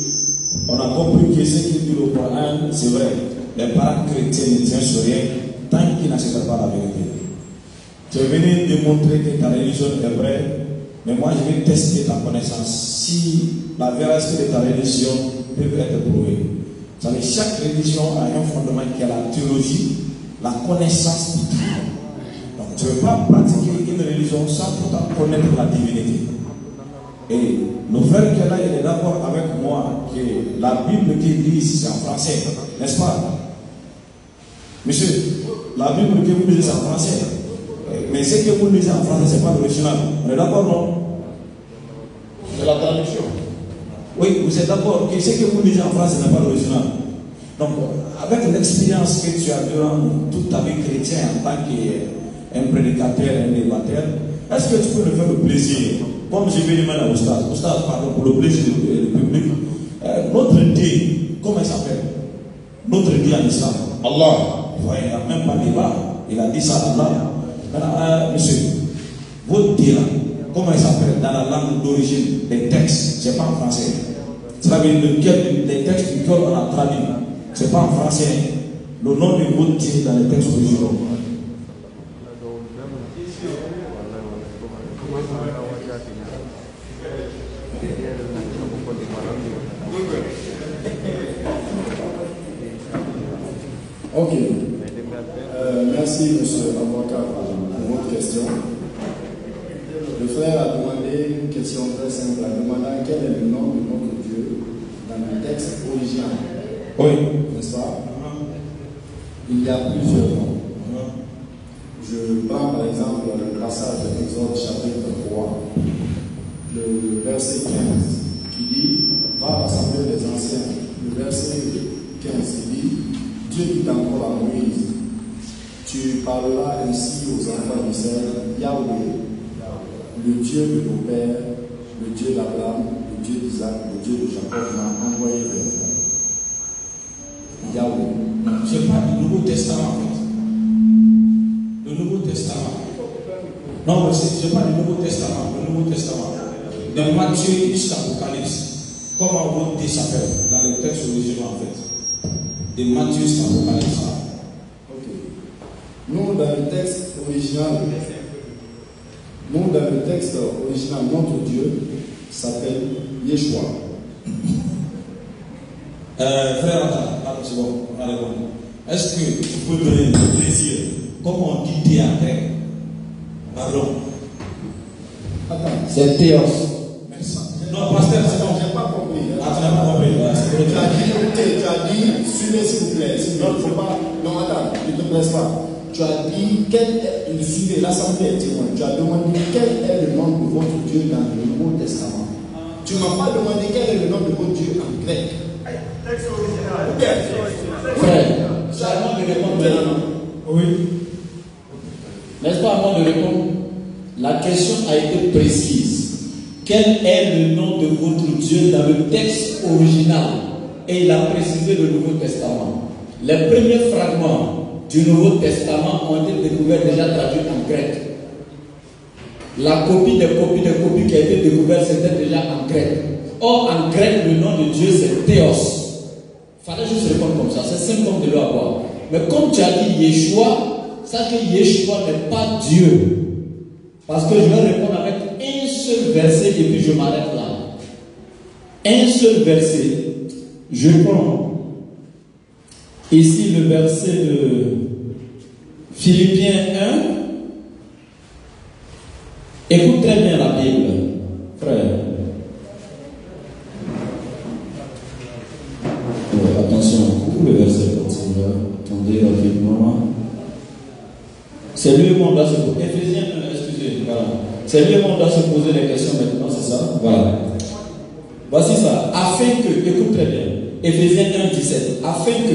Speaker 8: on a compris que ce qu'il dit au Coran, c'est vrai. Les parents chrétiens ne tiennent sur rien tant qu'ils n'acceptent pas la vérité. Tu es venu démontrer que ta religion est vraie, mais moi je vais tester ta connaissance. Si la véracité de ta religion peut être prouvée. Ça veut dire, chaque religion a un fondement qui est la théologie, la connaissance du Dieu. Donc tu ne veux pas pratiquer une religion sans pourtant connaître la divinité. Et le frère qui est là, il est d'accord avec moi que la Bible qui dit ici c'est en français, n'est-ce pas? Monsieur, la Bible que vous lisez c'est en français. Mais ce que vous lisez en français, ce n'est pas l'original. On est d'accord, non?
Speaker 2: C'est la traduction.
Speaker 8: Oui, vous êtes d'accord que ce que vous lisez en français n'est pas l'original. Donc, avec l'expérience que tu as durant toute ta vie chrétienne en tant qu'un prédicateur, un débatteur, est-ce que tu peux me faire le plaisir, comme je vais demander à Oustaz, pardon, pour le plaisir du public, notre Dieu, comment il s'appelle? Notre Dieu en islam.
Speaker 2: Allah.
Speaker 8: Ouais, il n'y a même pas de débat. Il a dit ça à Allah. Maintenant, monsieur, votre Dieu, comment il s'appelle dans la langue d'origine des textes? Ce n'est pas en français. Ça veut dire les textes du cœur on a traduit. Ce n'est pas en français. Le nom de votre Dieu dans les textes originaux.
Speaker 4: Ok. Merci, monsieur l'avocat, pour votre question. Le frère a demandé une question très simple, en demandant quel est le nom de notre Dieu dans le texte original.
Speaker 8: Oui.
Speaker 4: N'est-ce pas? Il y a plusieurs noms. Je prends par exemple le passage de l'Exode chapitre 3, le verset 15, qui dit, va à l'assemblée des anciens. Le verset 15 dit, Dieu dit encore à Moïse, tu parleras ainsi aux enfants d'Israël, Yahweh, le Dieu de nos pères, le Dieu d'Abraham, le Dieu d'Isaac, le Dieu de Jacob m'a envoyé vers vous. Yahweh.
Speaker 8: Je parle du Nouveau Testament en fait. Le Nouveau Testament. Non, je parle du Nouveau Testament. Le Nouveau Testament. De Matthieu jusqu'à Apocalypse. Comment votre Dieu s'appelle dans les textes originaux en fait. De Matthieu jusqu'à Apocalypse.
Speaker 4: Ok. Nous, dans le texte original, notre Dieu s'appelle Yeshua.
Speaker 8: Frère, c'est bon, on a répondu. Est-ce que tu peux donner le plaisir? Comment on dit Dieu en grec? Pardon.
Speaker 4: Attends.
Speaker 6: C'est Théos.
Speaker 8: Merci. Non, pasteur, c'est bon.
Speaker 4: Je n'ai pas compris.
Speaker 8: Ah, tu n'as pas compris.
Speaker 4: Tu as dit, suivez s'il vous plaît. Non, il ne faut pas. Non, attends, ne te presse pas. Tu as dit, suivez l'assemblée est témoin. Tu as demandé quel est le nom de votre Dieu dans le Nouveau Testament. Tu ne m'as pas demandé quel est le nom de votre Dieu en grec.
Speaker 7: Texte original.
Speaker 6: Frère, c'est à moi de répondre maintenant.
Speaker 8: Oui.
Speaker 6: N'est-ce pas à moi de répondre? La question a été précise. Quel est le nom de votre Dieu dans le texte original? Et il a précisé le Nouveau Testament. Les premiers fragments du Nouveau Testament ont été découverts déjà traduits en grec. La copie des copies qui a été découverte, c'était déjà en grec. Or, en grec, le nom de Dieu, c'est Théos. Il fallait juste répondre comme ça. C'est simple comme de l'eau à boire. Mais comme tu as dit Yeshua, sache que Yeshua n'est pas Dieu. Parce que je vais répondre avec un seul verset et puis je m'arrête là. Un seul verset. Je prends ici le verset de Philippiens 1. Écoute très bien la Bible, frère. Attention.
Speaker 3: doit se poser. Éphésiens 1, excusez, voilà. C'est lui on doit se poser les questions maintenant, c'est ça? Voilà. Voici ça. Afin que, écoute très bien, Éphésiens 1, 17, afin que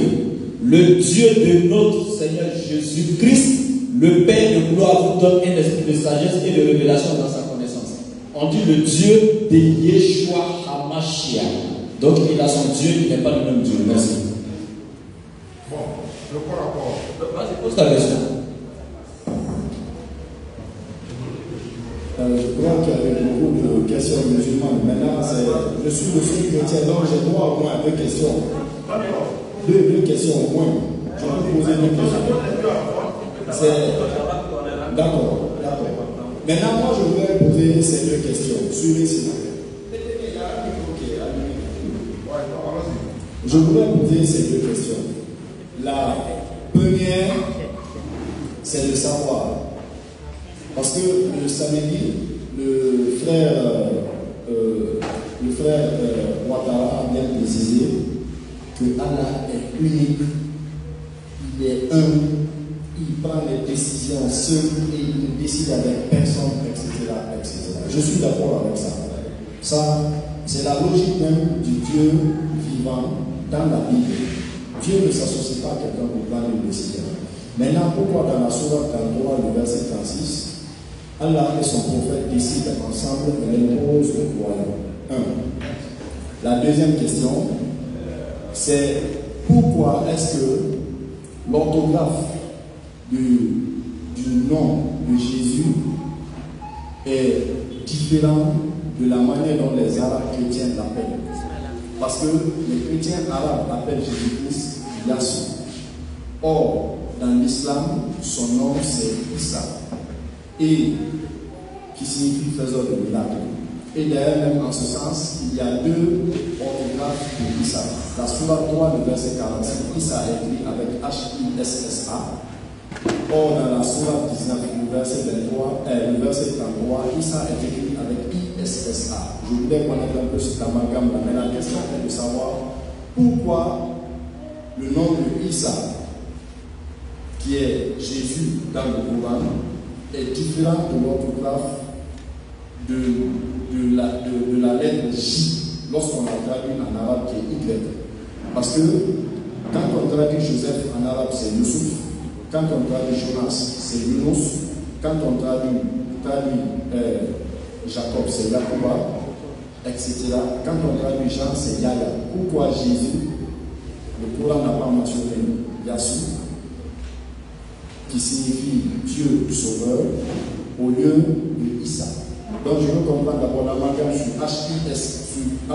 Speaker 3: le Dieu de notre Seigneur Jésus-Christ, le Père de gloire, vous donne un esprit de sagesse et de révélation dans sa connaissance. On dit le Dieu de Yeshua HaMashiach. Donc il a son Dieu, il n'est pas le même Dieu. Merci.
Speaker 2: Bon, le quoi rapport?
Speaker 3: Vas-y, pose ta question.
Speaker 4: Je crois qu'il y avait beaucoup de questions musulmanes. Maintenant, je suis le seul chrétien, donc j'ai droit au moins à deux questions. Deux questions au moins. Je peux poser deux questions. D'accord. Maintenant, moi, je voudrais poser ces deux questions. Suivez s'il vous plaît. Je voudrais poser ces deux questions. La première, c'est de savoir. Parce que le samedi, le frère Ouattara a bien précisé que Allah est unique, il est un, il prend les décisions seul et il ne décide avec personne, etc., etc. Je suis d'accord avec ça. Ça, c'est la logique même du Dieu vivant dans la Bible. Dieu ne s'associe pas à quelqu'un pour prendre une décision. Maintenant, pourquoi dans la sourate 33, le verset 36, Allah et son prophète décident ensemble et imposent le royaume? La deuxième question, c'est pourquoi est-ce que l'orthographe du nom de Jésus est différent de la manière dont les Arabes chrétiens l'appellent? Parce que les chrétiens arabes appellent Jésus-Christ Yassou. Or, dans l'islam, son nom c'est Issa, et qui signifie faiseur de miracles. Et d'ailleurs, même en ce sens, il y a deux orthographes de Issa. La sourate 3, le verset 46, Issa est écrit avec H-I-S-S-A. Or, dans la sourate 19, le verset 33, Issa est écrit avec I-S-S-A. Je voulais connaître un peu cet amalgame là, mais la question est de savoir pourquoi le nom de Issa, qui est Jésus dans le Coran, est différent de l'orthographe de la lettre J lorsqu'on la traduit en arabe qui est Y. Parce que quand on traduit Joseph en arabe c'est Youssouf, quand on traduit Jonas c'est Yunus, quand on traduit Jacob c'est Yacoba, etc. Quand on traduit Jean c'est Yahya. Pourquoi Jésus, le Coran n'a pas mentionné Yassou, qui signifie Dieu sauveur, au lieu de Issa? Donc je veux comprendre d'abord l'amalgame sur H-I-S-S-A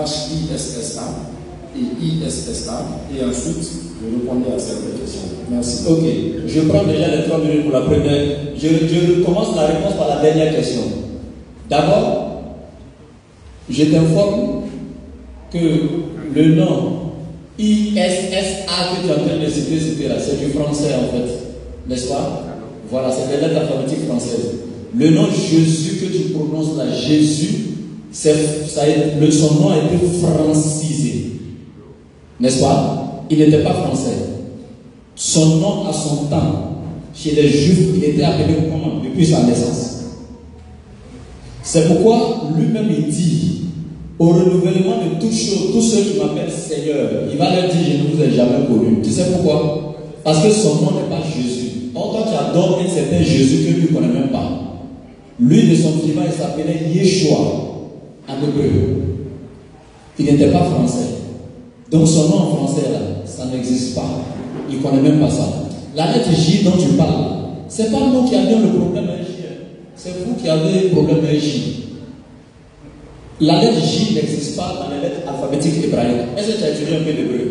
Speaker 4: et I-S-S-A, et ensuite je répondrai à cette question. Merci.
Speaker 3: Ok, je prends déjà les 3 minutes pour la première. Je commence la réponse par la dernière question. D'abord, je t'informe que le nom I-S-S-A que tu es en train de citer là, c'est du français en fait. N'est-ce pas? Voilà, c'est des lettres alphabétiques françaises. Le nom Jésus que tu prononces là, Jésus, son nom a été francisé. N'est-ce pas? Il n'était pas français. Son nom à son temps, chez les Juifs, il était appelé comment? Depuis sa naissance. C'est pourquoi lui-même il dit, au renouvellement de toutes choses, tous ceux qui m'appellent Seigneur, il va leur dire, je ne vous ai jamais connu. Tu sais pourquoi? Parce que son nom n'est pas Jésus. Or, toi, tu adores un certain Jésus que lui ne connaît même pas. Lui, de son vivant, il s'appelait Yeshua, en hébreu. Il n'était pas français. Donc, son nom en français, là, ça n'existe pas. Il ne connaît même pas ça. La lettre J dont tu parles, ce n'est pas nous qui avions le problème avec J. C'est vous qui avez le problème avec J. La lettre J n'existe pas dans les lettres alphabétiques hébraïques. Est-ce que tu as étudié un peu l'hébreu?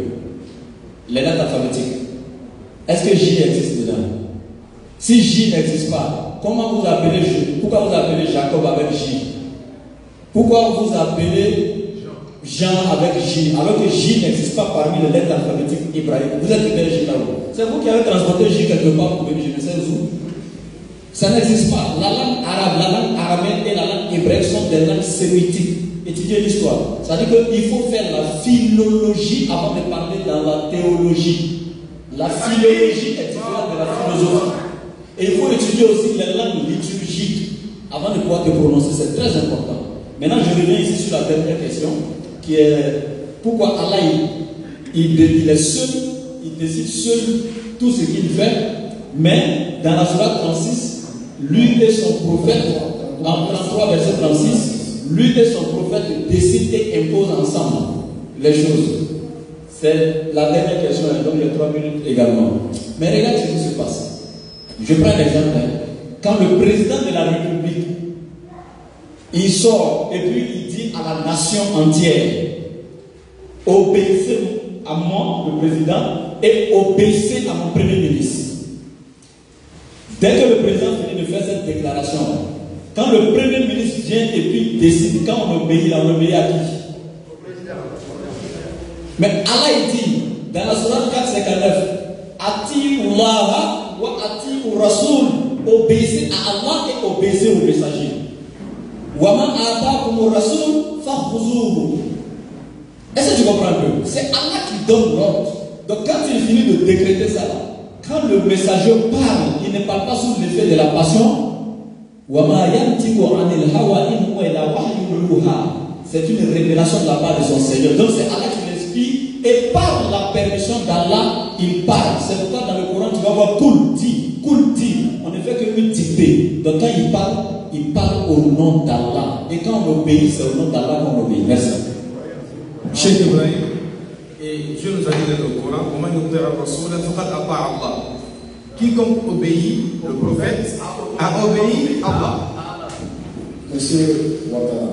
Speaker 3: Les lettres alphabétiques. Est-ce que J existe dedans? Si J n'existe pas, comment vous appelez pourquoi vous appelez Jacob avec J? Pourquoi vous appelez Jean avec J? Alors que J n'existe pas parmi les lettres alphabétiques hébraïques. Vous êtes quel J là-haut? C'est vous qui avez transporté J quelque part pour venir, je ne sais où. Ça n'existe pas. La langue arabe, la langue araméenne et la langue hébraïque sont des langues sémitiques. Étudiez l'histoire. Ça veut dire qu'il faut faire la philologie avant de parler dans la théologie. La philologie est différente de la philosophie. Et il faut étudier aussi les langues liturgiques avant de pouvoir te prononcer, c'est très important. Maintenant, je reviens ici sur la dernière question, qui est pourquoi Allah il est seul, il décide seul tout ce qu'il fait, mais dans la sourate 36, lui et son prophète, en 33 verset 36, lui et son prophète décident et imposent ensemble les choses. C'est la dernière question, donc il y a 3 minutes également. Mais regarde ce qui se passe. Je prends l'exemple. Quand le président de la République, il sort et puis il dit à la nation entière, obéissez à moi, le président, et obéissez à mon premier ministre. Dès que le président finit de faire cette déclaration, quand le premier ministre vient et puis décide, quand on obéit à qui? Mais Allah il dit, dans la sourate 459, Ati'ullah wa ati'ur Rasul, obéissez à Allah et obéissez au messager. Wa ma ataakumur Rasul fakhuzuhu. Est-ce que tu comprends un peu? C'est Allah qui donne l'ordre. Donc quand il finit de décréter ça, quand le messager parle, il ne parle pas sous l'effet de la passion. C'est une révélation de la part de son Seigneur. Donc c'est Allah qui l'inspire et par la permission d'Allah, il parle. C'est pourquoi dans le Coran, tu vas voir Koul dit. On ne fait que une dictée. Donc quand il parle au nom d'Allah. Et quand on obéit, c'est au nom d'Allah qu'on obéit. Merci.
Speaker 5: Cheikh Ibrahim, et Dieu nous a dit dans le Coran, Allah. Quiconque obéit le prophète a obéi à Allah.
Speaker 4: Monsieur Ouattara.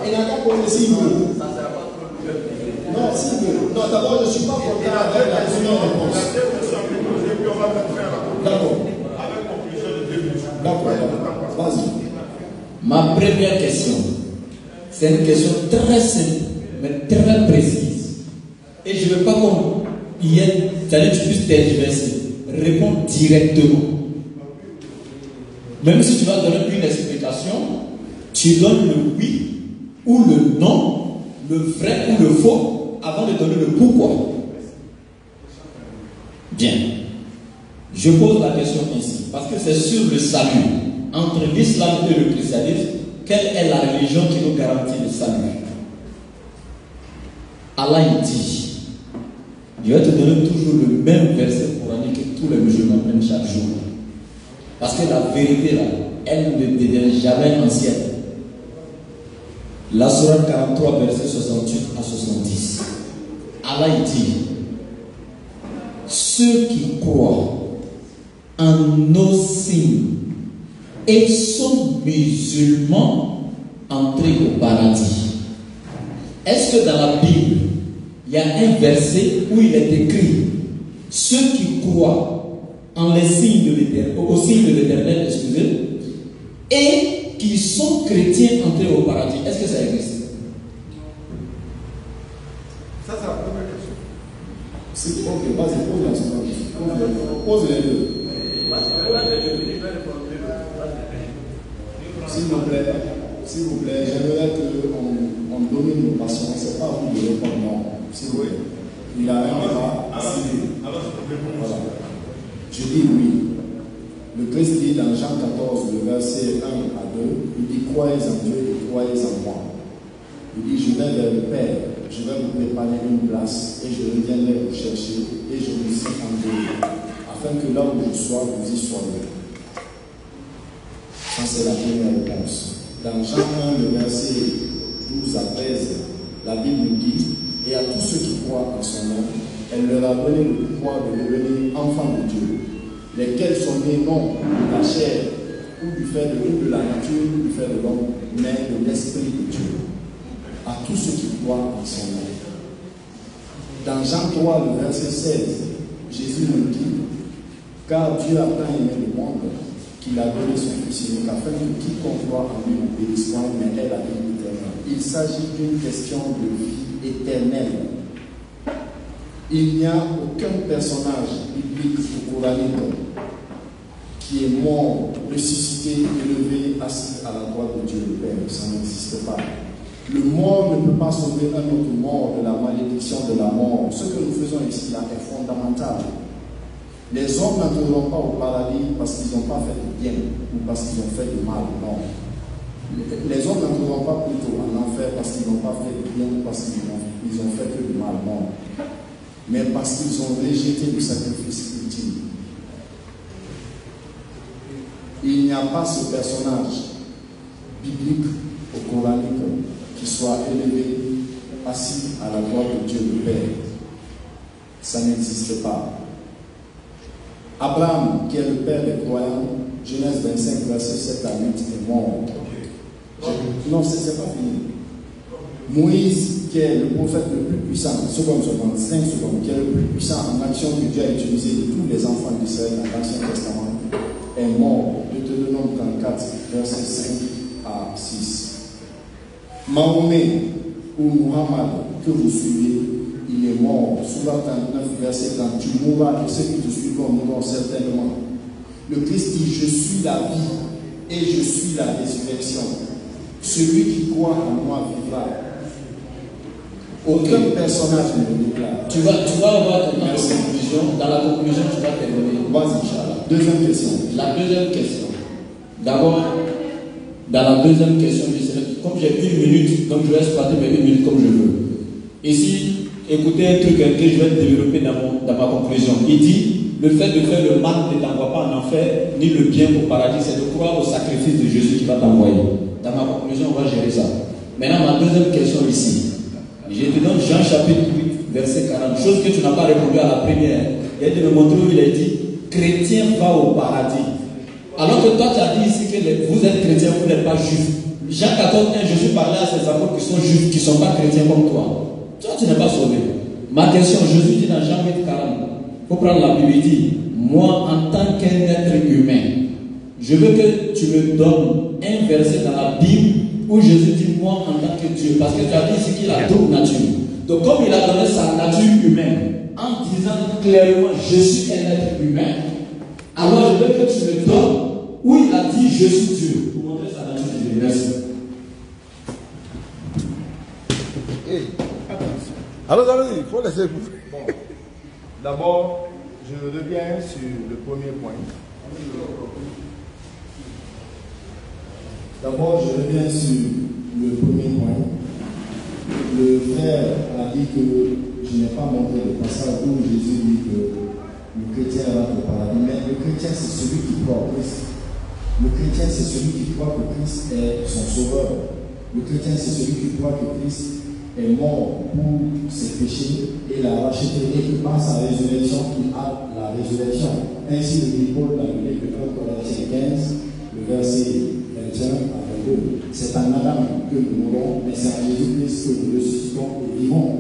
Speaker 4: Il n'a qu'à poser s'il veut. Non, s'il veut. Non, d'abord, je ne suis pas content avec la première réponse. D'accord. D'accord. Vas-y.
Speaker 3: Ma première question, c'est une question très simple, mais très précise. Et je ne veux pas qu'on y ait, tu puisses tergiverser. Réponds directement. Même si tu vas donner une explication, tu donnes le oui ou le non, le vrai ou le faux, avant de donner le pourquoi. Bien. Je pose la question ainsi, parce que c'est sur le salut. Entre l'islam et le christianisme, quelle est la religion qui nous garantit le salut? Allah il dit, je vais te donner toujours le même verset coranique que tous les musulmans prennent chaque jour. Parce que la vérité là, elle ne devient jamais ancienne. La sourate 43, verset 68 à 70. Allah il dit, ceux qui croient en nos signes et sont musulmans entrés au paradis. Est-ce que dans la Bible, il y a un verset où il est écrit ceux qui croient en les signes de l'Éternel, aux signes de l'Éternel, excusez, et qui sont chrétiens entrés au paradis? Est-ce que ça existe?
Speaker 5: Ça, c'est la première question.
Speaker 4: C'est ok, vas-y, pose la seconde. Pose les deux. S'il vous plaît, j'aimerais qu'on donne nos patients. C'est pas vous de répondre, non. S'il vous plaît. Il a un débat. Voilà. Je dis oui. Le Christ dit dans Jean 14, le verset 1 à 2, il dit croyez en Dieu et croyez en moi. Il dit je vais vers le Père, je vais vous préparer une place et je reviendrai vous chercher et je vous y enverrai, afin que là où je sois, vous y soyez. Ça, c'est la première réponse. Dans Jean 1, le verset 12 à 13, la Bible nous dit, et à tous ceux qui croient en son nom, elle leur a donné le pouvoir de devenir enfants de Dieu, lesquels sont nés non de la chair ou du fait de la nature ou du fait de l'homme, mais de l'Esprit de Dieu. À tous ceux qui croient en son nom. Dans Jean 3, le verset 16, Jésus nous dit, car Dieu a tant aimé le monde qu'il a donné son Fils unique afin que quiconque croit en lui ne périsse point, mais ait la vie éternelle. Il s'agit d'une question de vie éternelle. Il n'y a aucun personnage biblique ou coranique qui est mort, ressuscité, élevé, assis à la droite de Dieu le Père. Ça n'existe pas. Le mort ne peut pas sauver un autre mort de la malédiction de la mort. Ce que nous faisons ici là est fondamental. Les hommes n'entreront pas au paradis parce qu'ils n'ont pas fait de bien ou parce qu'ils ont fait du mal. Non. Les hommes n'entreront pas plutôt en enfer parce qu'ils n'ont pas fait de bien ou parce qu'ils ont fait que du mal. Non. Mais parce qu'ils ont rejeté le sacrifice ultime. Il n'y a pas ce personnage biblique ou coranique qui soit élevé, assis à la droite de Dieu le Père. Ça n'existe pas. Abraham, qui est le père des croyants, Genèse 25, verset 7 à 8, est mort. Non, c'est pas fini. Moïse, qui est le prophète le plus puissant, 5 secondes, qui est le plus puissant en action que Dieu a utilisé de tous les enfants d'Israël dans l'Ancien Testament, est mort. Deutéronome 34, verset 5 à 6. Mahomet ou Muhammad, que vous suivez, il est mort. Surah 39, verset 30. Tu mourras et ceux qui te suivront mourront certainement. Le Christ dit, je suis la vie et je suis la résurrection. Celui qui croit en moi vivra. Aucun personnage ne le déclare.
Speaker 3: Tu vas avoir dans la conclusion. Dans la conclusion, tu vas terminer.
Speaker 4: Vas-y, Inch'Allah. Deuxième question.
Speaker 3: La deuxième question. D'abord, dans la deuxième question, comme j'ai 1 minute, donc je vais exploiter mes 1 minute comme je veux. Ici, écoutez un truc que je vais développer dans ma conclusion. Il dit, le fait de faire le mal ne t'envoie pas en enfer, ni le bien au paradis, c'est de croire au sacrifice de Jésus qui va t'envoyer. Dans ma conclusion, on va gérer ça. Maintenant, ma deuxième question ici. Je te donne Jean chapitre 8, verset 40. Chose que tu n'as pas répondu à la première. Il a de me montrer où il a dit, chrétien va au paradis. Alors que toi, tu as dit ici que vous êtes chrétien, vous n'êtes pas juif. Jean 14, 1, Jésus parlait à ses apôtres qui sont juifs, qui ne sont pas chrétiens comme toi. Toi, tu n'es pas sauvé. Ma question, Jésus dit dans Jean 8, 40, il faut prendre la Bible, il dit, moi, en tant qu'un être humain, je veux que tu me donnes un verset dans la Bible où Jésus dit, moi, en tant que Dieu, parce que tu as dit ici qu'il a toute nature. Donc, comme il a donné sa nature humaine, en disant clairement, je suis un être humain, alors je veux que tu me donnes où il a dit, je suis Dieu, pour montrer sa nature divine. Merci.
Speaker 2: Allez, il faut laisser vous.
Speaker 7: Bon. D'abord, je reviens sur le premier point.
Speaker 4: D'abord, je reviens sur le premier point. Le frère a dit que je n'ai pas montré le passage où Jésus dit que le chrétien va au paradis. Mais le chrétien, c'est celui qui croit au Christ. Le chrétien, c'est celui qui croit que Christ est son sauveur. Le chrétien, c'est celui qui croit que Christ est mort pour ses péchés et l'a racheté et que par sa résurrection, il a la résurrection. Ainsi le dit Paul dans le livre de 1 Corinthiens 15, le verset 21 à 22. C'est en Adam que nous mourons, mais c'est en Jésus-Christ que nous ressuscitons et vivons.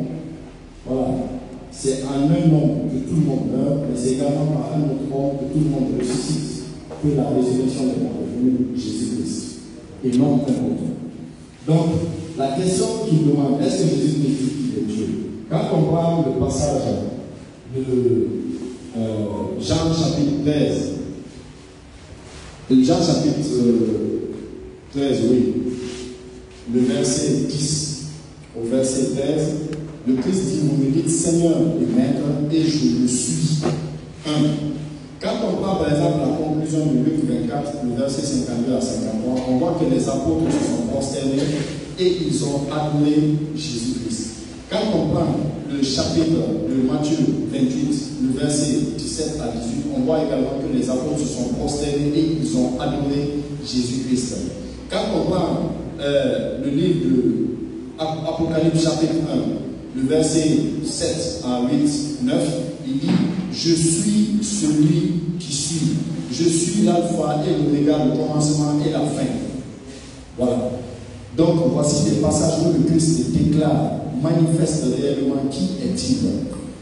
Speaker 4: Voilà. C'est en un homme que tout le monde meurt, mais c'est également par un autre homme que tout le monde ressuscite, que la résurrection est parvenue, Jésus-Christ, et non qu'un autre. Donc, la question qu'il demande, est-ce que Jésus-Christ dit qu'il est Dieu? Quand on parle le passage de Jean chapitre 13, Jean chapitre 13, oui, le verset 10 au verset 13, le Christ dit, vous me dites Seigneur et Maître, et je le suis un. Quand on prend par exemple la conclusion de Luc 24, le verset 52 à 53, on voit que les apôtres se sont prosternés et ils ont adoré Jésus-Christ. Quand on prend le chapitre de Matthieu 28, le verset 17 à 18, on voit également que les apôtres se sont prosternés et ils ont adoré Jésus-Christ. Quand on prend le livre de Apocalypse chapitre 1, le verset 7 à 8, 9, il dit, je suis celui qui suis. Je suis l'alpha et l'oméga, le commencement et la fin. Voilà. Donc, voici des passages où le Christ déclare, manifeste réellement qui est-il.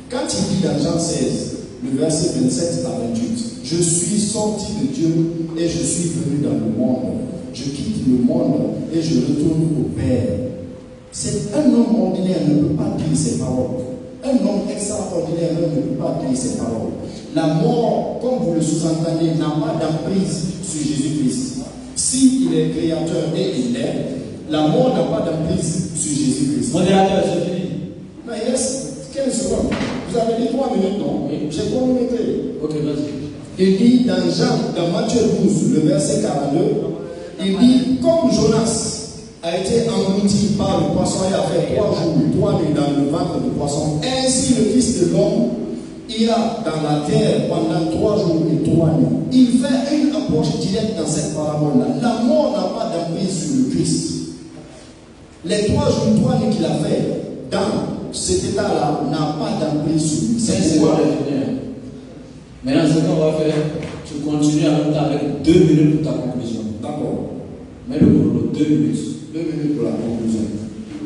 Speaker 4: Quand il dit dans Jean 16, le verset 27 à 28, je suis sorti de Dieu et je suis venu dans le monde. Je quitte le monde et je retourne au Père. C'est un homme ordinaire ne peut pas dire ces paroles. Un homme extraordinaire ne peut pas dire ces paroles. La mort, comme vous le sous-entendez, n'a pas d'emprise sur Jésus-Christ. S'il est créateur et il l'est, la mort n'a pas d'emprise sur Jésus-Christ.
Speaker 3: Modérateur, c'est fini.
Speaker 4: Non, il reste 15 secondes. Vous avez dit 3 minutes, non?
Speaker 3: Oui.
Speaker 4: J'ai chronométré.
Speaker 3: Ok, vas-y.
Speaker 4: Il dit dans Matthieu 12, le verset 42, il dit, comme Jonas a été englouti par le poisson et a fait 3 jours, 3 nuits dans le ventre du poisson, ainsi le Fils de l'homme ira dans la terre pendant 3 jours et 3 nuits. Il fait une approche directe dans cette parabole-là. La mort n'a pas d'emprise sur le Christ. Les 3 jours, 3 nuits qu'il a fait dans cet état-là n'a pas d'emprise sur lui. C'est pourquoi.
Speaker 3: Maintenant, ce qu'on va faire, tu continues avec 2 minutes pour ta conclusion.
Speaker 4: D'accord.
Speaker 3: Mais le chrono, 2 minutes.
Speaker 4: 2 minutes pour la conclusion.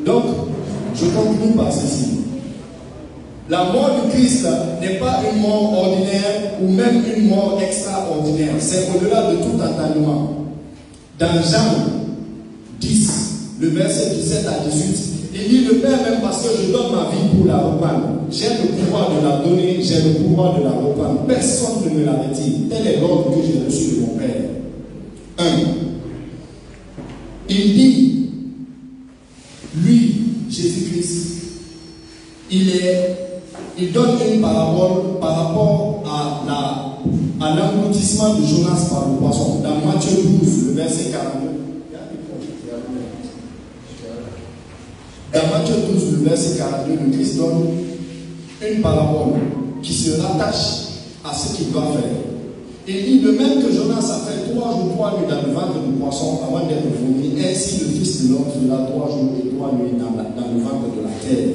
Speaker 4: Donc, je conclue par ceci. La mort du Christ n'est pas une mort ordinaire ou même une mort extraordinaire. C'est au-delà de tout entendement. Dans Jean 10, le verset 17 à 18, il dit, le Père même parce que je donne ma vie pour la reprendre. J'ai le pouvoir de la donner, j'ai le pouvoir de la reprendre. Personne ne me l'avait dit. Tel est l'ordre que j'ai reçu de mon Père. 1. Il dit, lui, Jésus-Christ, il donne une parabole par rapport à l'engloutissement de Jonas par le poisson. Dans Matthieu 12, le verset 42. Dans Matthieu 12, le verset 42, le Christ donne une parabole qui se rattache à ce qu'il doit faire. Il dit, de même que Jonas a fait 3 jours, 3 nuits dans le ventre du poisson avant d'être vomi, ainsi le Fils de l'homme fera 3 jours et 3 nuits dans le ventre de la terre.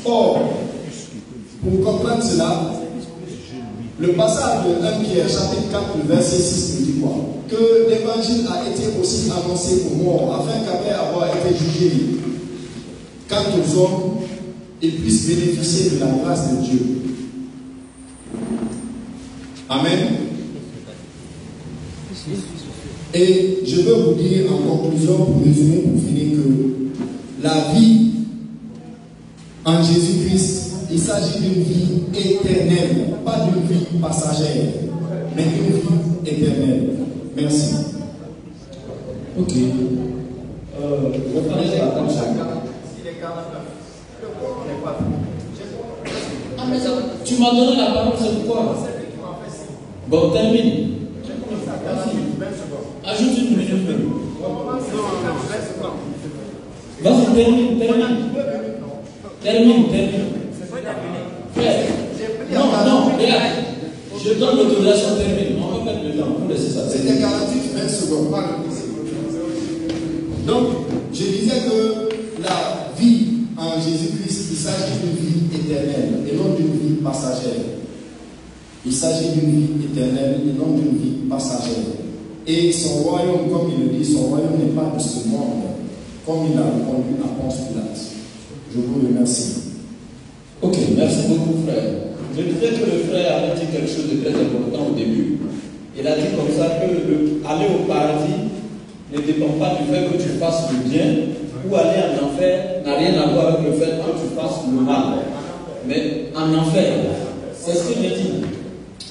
Speaker 4: Or, pour comprendre cela, le passage de 1 Pierre, chapitre 4, le verset 6 nous dit quoi? Que l'évangile a été aussi annoncé aux morts, afin qu'après avoir été jugé, quant aux hommes, ils puissent bénéficier de la grâce de Dieu. Amen. Et je veux vous dire en conclusion, pour résumer, pour finir, que la vie en Jésus-Christ, il s'agit d'une vie éternelle, pas d'une vie passagère, mais d'une vie éternelle. Merci.
Speaker 3: Ok. Reprenez ça comme ça. Ah, mais ça, tu m'as donné la parole, c'est pourquoi? Bon, termine. Ajoute une minute. Vas-y, termine. Termine. Frère. Non, regarde. Je donne l'autorisation, termine. On va mettre le temps. Vous laissez ça.
Speaker 4: C'était 48 secondes. Donc, je disais que la vie en Jésus-Christ, il s'agit d'une vie éternelle et non d'une vie passagère. Il s'agit d'une vie éternelle et non d'une vie passagère. Et son royaume, comme il le dit, son royaume n'est pas de ce monde, comme il a répondu à Ponce Pilate. Je vous remercie.
Speaker 3: Ok, merci beaucoup, frère. Je disais que le frère avait dit quelque chose de très important au début. Il a dit comme ça que aller au paradis ne dépend pas du fait que tu fasses le bien, ou aller en enfer n'a rien à voir avec le fait que tu fasses le mal. Mais en enfer, c'est ce qu'il a dit.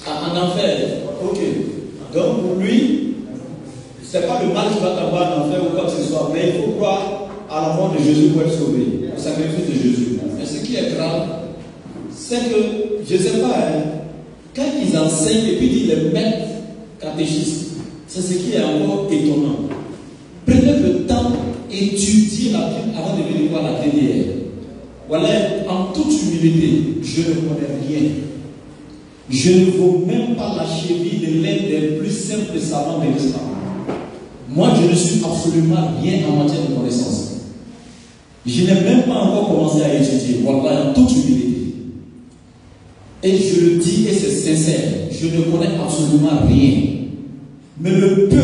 Speaker 3: En enfer, ok. Donc pour lui, c'est pas le mal qui va t'avoir en enfer ou quoi que ce soit, mais il faut croire à la mort de Jésus pour être sauvé, au sacrifice de Jésus. Mais ce qui est grave, c'est que, je ne sais pas, quand ils enseignent et puis ils les mettent catéchistes, c'est ce qui est encore étonnant. Prenez le temps d'étudier la Bible avant de venir voir la TDR. Voilà, en toute humilité, je ne connais rien. Je ne vaux même pas la cheville de l'un des plus simples savants de l'islam. Moi, je ne suis absolument rien en matière de connaissance. Je n'ai même pas encore commencé à étudier. Voilà, en toute humilité. Et je le dis, et c'est sincère, je ne connais absolument rien. Mais le peu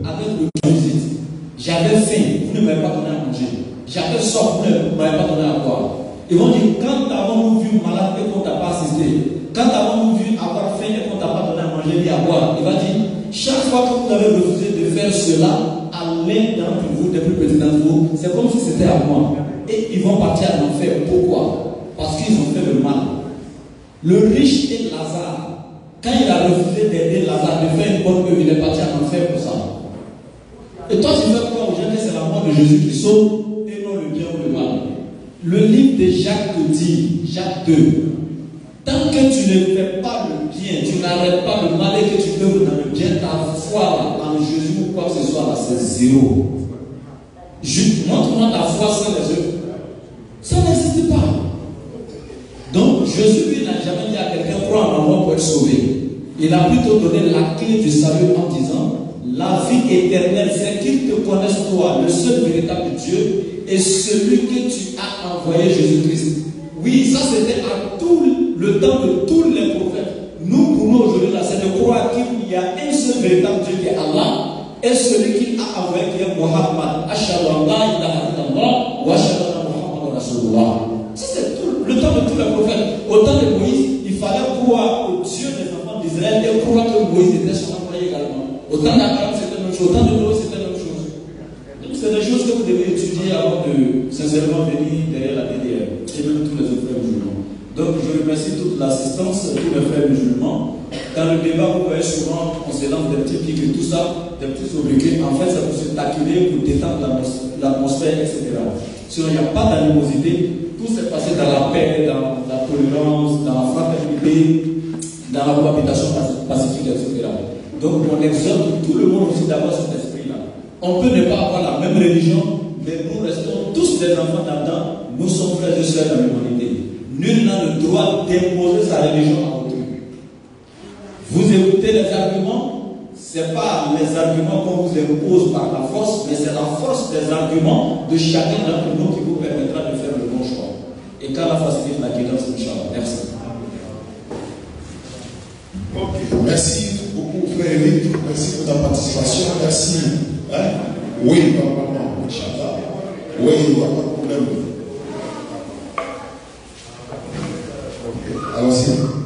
Speaker 3: avec le visite, j'avais faim, vous ne m'avez pas donné à manger. J'avais soif, vous ne m'avez pas donné à boire. Ils vont dire, quand avons-nous vu malade et qu'on ne t'a pas assisté? Quand avons-nous vu avoir faim et qu'on ne t'a pas donné à manger ni à boire? Il va dire, chaque fois que vous avez refusé de faire cela à l'un d'entre vous, des plus petits d'entre vous, c'est comme si c'était à moi. Et ils vont partir en enfer. Pourquoi? parce qu'ils ont fait le mal. Le riche et Lazare, quand il a refusé d'aider Lazare, de faire une bonne œuvre, il est parti en enfer pour ça. Et toi, tu veux croire aux gens que c'est la mort de Jésus qui sauve et non le bien ou le mal. Le livre de Jacques te dit, Jacques 2, tant que tu ne fais pas le bien, tu n'arrêtes pas le mal et que tu œuvres dans le bien, ta foi en Jésus ou quoi que ce soit là, c'est zéro. Montre-moi ta foi sans les œuvres. Ça n'existe pas. Donc Jésus lui n'a jamais dit à quelqu'un crois en moi pour être sauvé. Il a plutôt donné la clé du salut en disant la vie éternelle, c'est qu'ils te connaissent toi, le seul véritable Dieu, et celui que tu as envoyé, Jésus-Christ. Oui, ça c'était à tout le temps de tous les prophètes. Nous, pour nous aujourd'hui, là, c'est de croire qu'il y a un seul véritable Dieu qui est Allah, et celui qu'il a envoyé qui est Muhammad. Ashhadu an la ilaha illallah wa ashhadu anna Muhammadan rasulullah. Ça c'est tout le temps de tous les prophètes. Au temps de Moïse, il fallait croire au Dieu des enfants d'Israël et croire que Moïse était son envoyé également. Au temps d'Abraham, c'était la même chose. Au temps de Noé, c'était la même chose. Donc, c'est des choses que vous devez étudier avant de sincèrement venir derrière la DDR. Et même tous les autres frères musulmans. Donc, je remercie toute l'assistance, tous les frères musulmans. Dans le débat, vous voyez souvent, on se lance des petits pics et tout ça, des petits sobriquets. En fait, c'est pour se taquiner, pour détendre l'atmosphère, etc. Sinon, il n'y a pas d'animosité. Tout s'est passé dans la paix, dans la tolérance, dans la fraternité, dans la cohabitation pacifique, etc. Donc on exhorte tout le monde aussi d'avoir cet esprit-là. On peut ne pas avoir la même religion, mais nous restons tous des enfants d'Adam, nous sommes frères et sœurs dans l'humanité. Nul n'a le droit d'imposer sa religion à autrui. Vous écoutez les arguments, ce n'est pas les arguments qu'on vous impose par la force, mais c'est la force des arguments de chacun d'entre nous qui vous permettra de faire le bon choix. Et qu'Allah facilite la guidance, Inch'Allah. Merci.
Speaker 2: Ok, merci beaucoup, frère Eric. Merci pour ta participation. Merci. Hein? Oui, normalement, Inch'Allah. Oui, il n'y a pas de problème. Ok, allons-y.